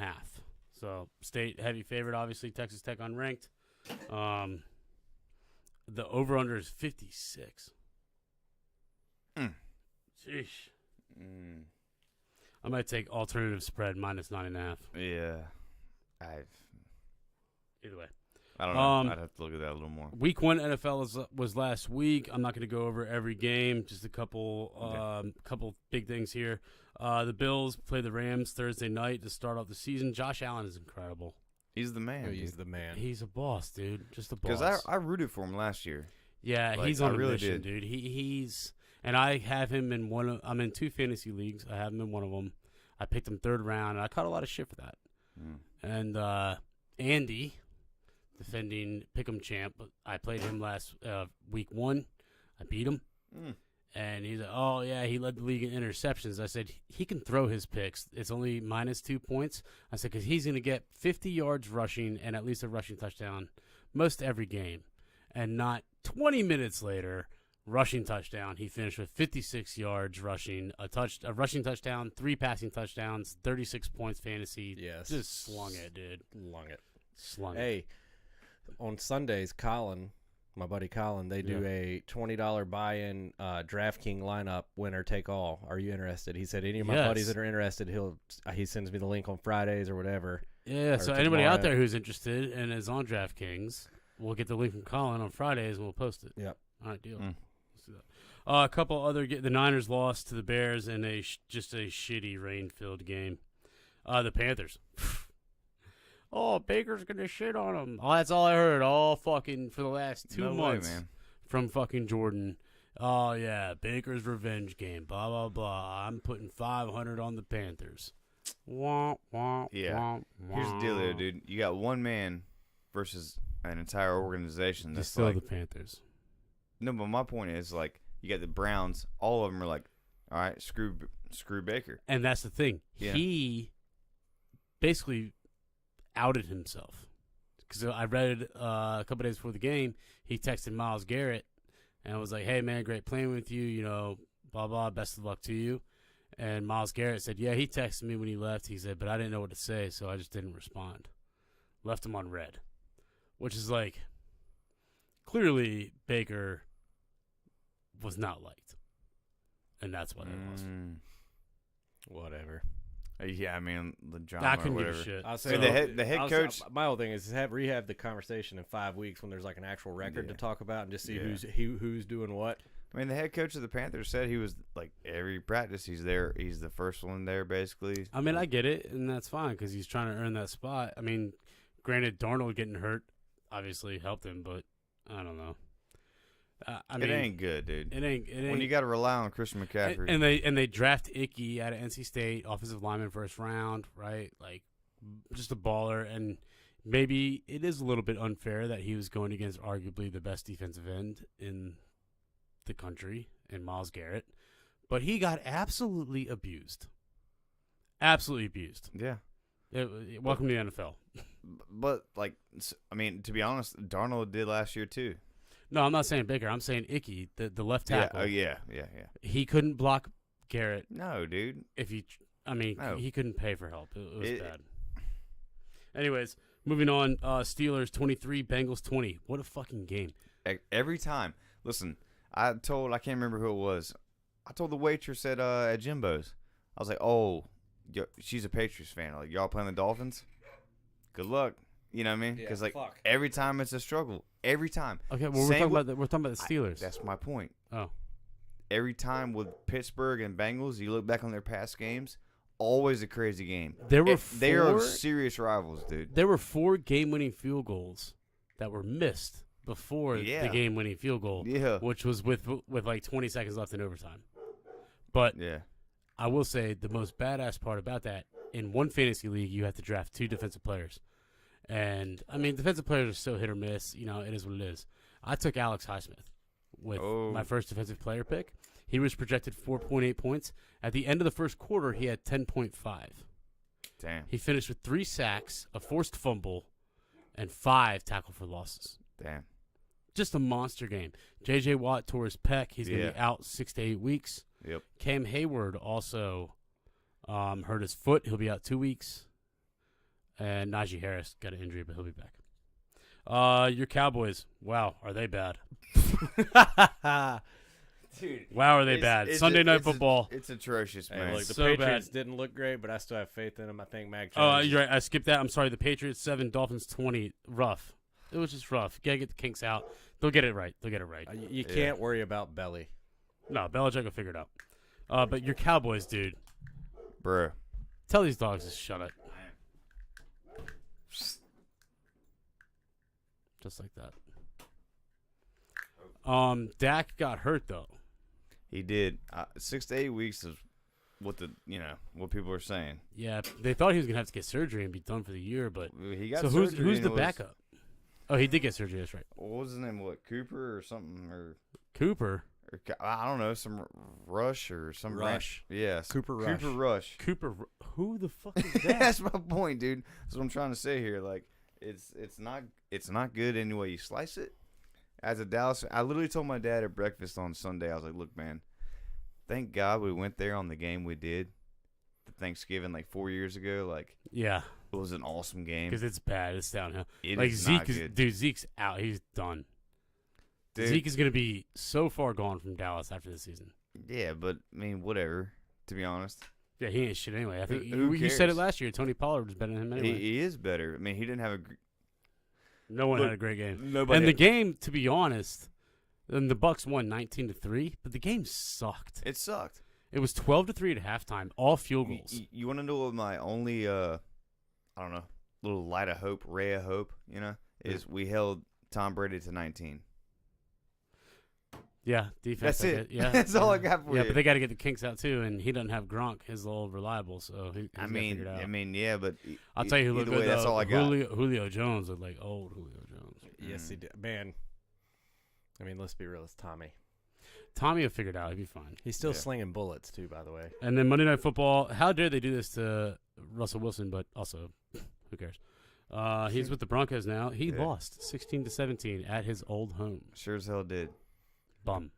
So State heavy favorite, obviously. Texas Tech unranked. The over/under is 56. Sheesh. I might take alternative spread minus 9.5. Yeah. Either way. I don't know. I'd have to look at that a little more. Week 1 NFL was last week. I'm not going to go over every game. Just a couple big things here. The Bills play the Rams Thursday night to start off the season. Josh Allen is incredible. He's the man. He's the man. He's a boss, dude. Just a boss. Because I rooted for him last year. Yeah, like, he's on I a really mission, did. dude. He's and I have him in I'm in 2 fantasy leagues. I have him in one of them. I picked him 3rd round, and I caught a lot of shit for that. And Andy, defending Pick'em champ, I played him last week 1. I beat him. And he's like, oh, yeah, he led the league in interceptions. I said, he can throw his picks. It's only minus 2 points. I said, because he's going to get 50 yards rushing and at least a rushing touchdown most every game. And not 20 minutes later, rushing touchdown. He finished with 56 yards rushing, a rushing touchdown, 3 passing touchdowns, 36 points fantasy. Yes. Just slung it, dude. Slung it. Hey, on Sundays, my buddy Colin, they do a $20 buy-in DraftKings lineup, winner take all. Are you interested? He said any of my buddies that are interested, he sends me the link on Fridays or whatever. Yeah, so anybody out there who's interested and is on DraftKings, we'll get the link from Colin on Fridays and we'll post it. Yep. All right, deal. Let's do that. A couple other the Niners lost to the Bears in just a shitty rain-filled game. The Panthers. Oh, Baker's going to shit on him. Oh, that's all I heard all fucking for the last 2 months from fucking Jordan. Oh, yeah, Baker's revenge game, blah, blah, blah. I'm putting 500 on the Panthers. Wah, wah, Yeah. wah, wah. Here's the deal there, dude. You got one man versus an entire organization. That's still like, the Panthers. No, but my point is, like, you got the Browns. All of them are like, all right, screw Baker. And that's the thing. Yeah. He basically outed himself. Because I read a couple days before the game, he texted Myles Garrett and was like, hey, man, great playing with you, you know, blah, blah, best of luck to you. And Myles Garrett said, yeah, he texted me when he left. He said, but I didn't know what to say, so I just didn't respond. Left him on red. Which is like, clearly Baker was not liked. And that's why they lost. Whatever. Yeah, I mean, the drama I couldn't or give whatever. a shit. I'll I say mean, the head coach. My whole thing is rehab the conversation in 5 weeks when there's like an actual record to talk about and just see who's doing what. I mean, the head coach of the Panthers said he was, like, every practice he's there. He's the first one there, basically. I mean, I get it, and that's fine because he's trying to earn that spot. I mean, granted, Darnold getting hurt obviously helped him, but I don't know. I mean, it ain't good, dude. It ain't. When you got to rely on Christian McCaffrey. And they draft Icky out of NC State, offensive lineman, first round, right? Like, just a baller. And maybe it is a little bit unfair that he was going against arguably the best defensive end in the country in Myles Garrett, but he got absolutely abused. Absolutely abused. Yeah. Welcome to the NFL. But, I mean, to be honest, Darnold did last year too. No, I'm not saying Baker. I'm saying Icky, the left tackle. Yeah. He couldn't block Garrett. No, dude. No. He couldn't pay for help. It was bad. Anyways, moving on. Steelers 23, Bengals 20. What a fucking game. Every time. Listen, I can't remember who it was. I told the waitress at Jimbo's. I was like, oh, she's a Patriots fan. Like, y'all playing the Dolphins? Good luck. You know what I mean? Because every time it's a struggle. Every time. Okay, well we're talking about the Steelers. That's my point. Oh. Every time with Pittsburgh and Bengals, you look back on their past games, always a crazy game. They are serious rivals, dude. There were 4 game-winning field goals that were missed before the game-winning field goal, which was with like 20 seconds left in overtime. But I will say the most badass part about that, in one fantasy league, you have to draft 2 defensive players. And, I mean, defensive players are so hit or miss. You know, it is what it is. I took Alex Highsmith with my first defensive player pick. He was projected 4.8 points. At the end of the first quarter, he had 10.5. Damn. He finished with 3 sacks, a forced fumble, and 5 tackle for losses. Damn. Just a monster game. J.J. Watt tore his pec. He's going to be out 6 to 8 weeks. Yep. Cam Hayward also hurt his foot. He'll be out 2 weeks. And Najee Harris got an injury, but he'll be back. Your Cowboys, wow, are they bad? Dude, wow, are they bad? Sunday Night Football. It's atrocious, man. Hey, look, the So Patriots bad. didn't look great, but I still have faith in them. I think Mac Jones. Oh, you're right. I skipped that. I'm sorry. The Patriots 7, Dolphins 20. Rough. It was just rough. Gotta get the kinks out. They'll get it right. You can't worry about Belly. No, Belichick will figure it out. But your Cowboys, dude. Bruh. Tell these dogs to shut it. Just like that. Dak got hurt though. He did. 6 to 8 weeks is what people are saying. Yeah, they thought he was gonna have to get surgery and be done for the year, but He got so surgery. who's the backup? Oh, he did get surgery. That's right. What was his name? What, Cooper or something? Cooper. Or I don't know. Some Rush or some Rush. Yes. Cooper Rush. Cooper Rush. Who the fuck is that? That's my point, dude. That's what I'm trying to say here. Like, it's not good any way you slice it. As a Dallas, I literally told my dad at breakfast on Sunday, I was like, look, man, thank God we went there on the game we did. The Thanksgiving, like 4 years ago. Like, Yeah, it was an awesome game. because it's bad. It's downhill. It like is Zeke not is, good. dude. Zeke's out. He's done. Dude, Zeke is gonna be so far gone from Dallas after this season. yeah, but I mean, whatever. To be honest, Yeah, he ain't shit anyway. I think Who you said it cares? last year. Tony Pollard was better than him anyway. he is better. I mean, he didn't have No one Look, had a great game. nobody. And the game, to be honest, and the Bucks won 19-3, but the game sucked. It sucked. It was 12-3 at halftime, all field goals. You want to know what my only, I don't know, little light of hope, ray of hope, is we held Tom Brady to 19. Yeah, defense. That's it. Yeah, That's all I got for yeah, you. but they got to get the kinks out too, and he doesn't have Gronk, his little reliable, so he's I gotta mean, figure it out. yeah, but I'll tell you who looked either way, good. that's though. all I got. Julio Jones looked like old Julio Jones. Yes, he did. Man, I mean, let's be real. It's Tommy. Tommy will figure it out. He'll be fine. He's still Yeah. slinging bullets too, by the way. And then Monday Night Football. How dare they do this to Russell Wilson? But also, who cares? He's with the Broncos now. He Yeah. lost 16-17 at his old home. Sure as hell did. Bum.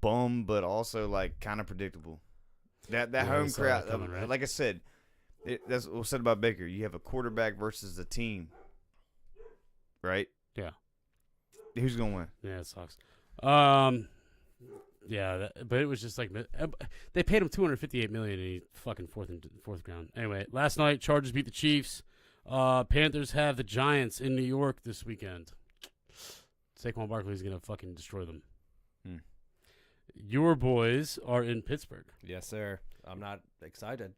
Bum, but also like kind of predictable. That Yeah, home we saw crowd, that coming, right? like I said, that's what was said about Baker. You have a quarterback versus a team, right? Yeah. Who's gonna win? Yeah, it sucks. Yeah, but it was just like they paid him $258 million, and he fucking fourth ground. Anyway, last night Chargers beat the Chiefs. Panthers have the Giants in New York this weekend. Saquon Barkley's gonna fucking destroy them. Your boys are in Pittsburgh. Yes, sir. I'm not excited.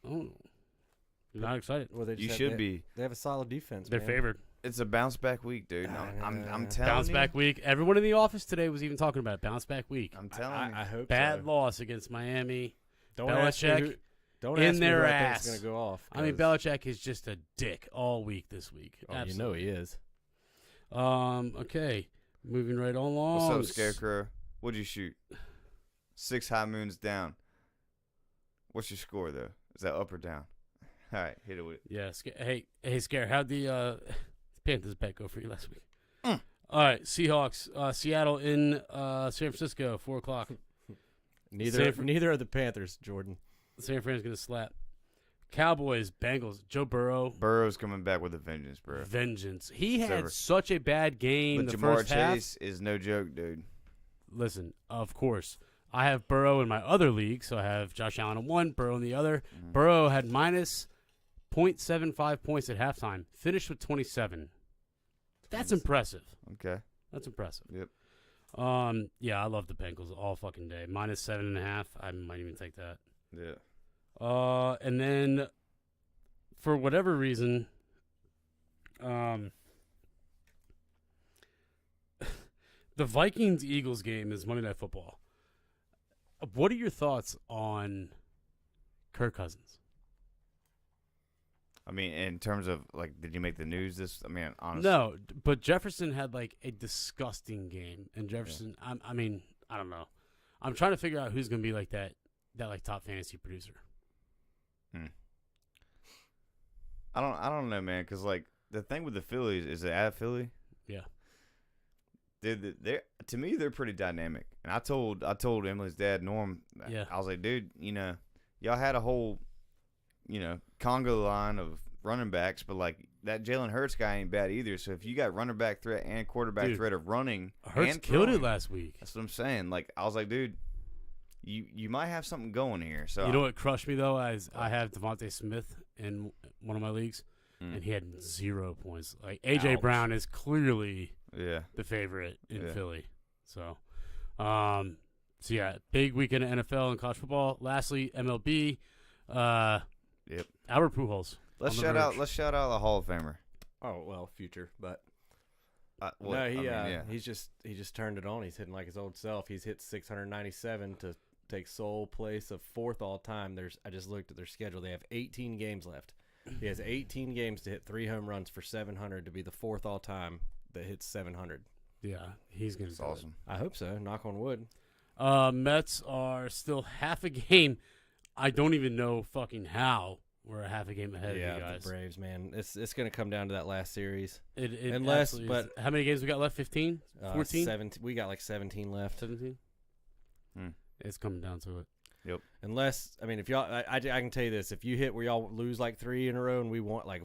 Oh, you're not excited? Well, they just You have- should they- be. They have a solid defense. They're man. favored. It's a bounce back week, dude. No, I'm telling Bounce you. back week. Everyone in the office today was even talking about it. Bounce back week. I'm telling you. I hope Bad so. loss against Miami. Don't ask me Belichick. who, Don't in ask me their who I ass. think's gonna go off. I mean, 'cause- Belichick is just a dick all week this week. Oh, you know he is. Okay, moving right along. What's up, Scarecrow? What'd you shoot? 6 high moons down. What's your score, though? Is that up or down? All right, hit it with it. Yeah. Hey, Scare. How'd the Panthers bet go for you last week? Mm. All right, Seahawks, Seattle in San Francisco, 4:00. Neither are the Panthers, Jordan. San Fran's gonna slap. Cowboys, Bengals. Joe Burrow, Burrow's coming back with a vengeance, bro. vengeance. He It's had over. such a bad game But the Jamar first half. Chase is no joke, dude. Listen, of course, I have Burrow in my other league, so I have Josh Allen in one, Burrow in the other. Mhm. Burrow had minus 0.75 points at halftime. Finished with 27. That's impressive. Okay. That's impressive. Yep. Yeah, I love the Bengals all fucking day. Minus 7.5. I might even take that. Yeah. And then for whatever reason, the Vikings-Eagles game is Monday Night Football. What are your thoughts on Kirk Cousins? I mean, in terms of, like, did you make the news this? I mean, honestly. No, but Jefferson had like a disgusting game, and Jefferson. I mean, I don't know. I'm trying to figure out who's gonna be like that like top fantasy producer. I don't know, man, because, like, the thing with the Phillies is it at Philly? Yeah. They're to me, they're pretty dynamic. And I told Emily's dad, Norm, Yeah. I was like, dude, y'all had a whole, Congo line of running backs, but, like, that Jalen Hurts guy ain't bad either. So if you got running back threat and quarterback Dude, threat of running Hurts and killed it throwing, last week. that's what I'm saying. Like, I was like, dude, you might have something going here. So You know what crushed me though? I have Devontae Smith in one of my leagues, Mm. and he had 0 points. Like AJ Ouch. Brown is clearly Yeah. the favorite in Yeah. Philly. So yeah, big weekend of NFL and college football. Lastly, MLB. Yep. Albert Pujols. Let's on the shout out the Hall of Famer. Oh well, future, but What? no, I mean, yeah. he just turned it on. He's hitting like his old self. He's hit 697 to take sole place of 4th all time. I just looked at their schedule. They have 18 games left. He has 18 games to hit 3 home runs for 700 to be the 4th all time that hits 700. Yeah, he's gonna It's do it. awesome. I hope so. Knock on wood. Mets are still half a game. I don't even know fucking how we're a half a game ahead of you guys. The Braves, man. It's going to come down to that last series. It Unless- absolutely is. but- How many games we got left? 15? 14? 17. We got like 17 left. 17? Hmm. It's coming down to it. Unless, I mean, if y'all, I can tell you this: if you hit where y'all lose like 3 in a row, and we want like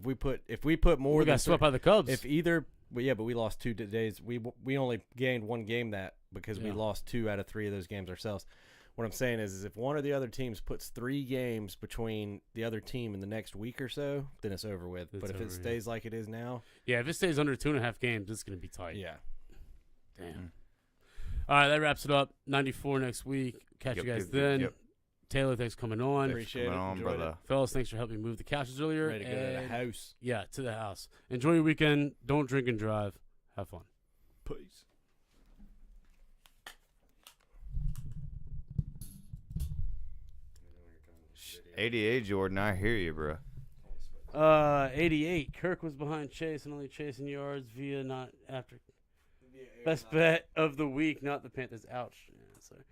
if we put more We than got swept by the Cubs. if either, but we lost 2 days. We only gained 1 game that because we Yeah. lost 2 out of 3 of those games ourselves. What I'm saying is if one of the other teams puts 3 games between the other team in the next week or so, then it's over with. It's But if over, it yeah. stays like it is now, Yeah, if it stays under 2.5 games, it's going to be tight. yeah. Damn. Mm. All right, that wraps it up. 94 next week. Catch Yep, you guys yep, then. yep. Taylor, thanks for coming on. Appreciate Coming it. on, Enjoyed brother. Fellas, thanks for helping me move the couches earlier. Ready to go to the And- house. Yeah, to the house. Enjoy your weekend. Don't drink and drive. Have fun. Peace. ADA Jordan, I hear you, bro. 88. Kirk was behind Chase and only chasing yards via not after. Best bet of the week, not the Panthers. Ouch. Yeah, sorry.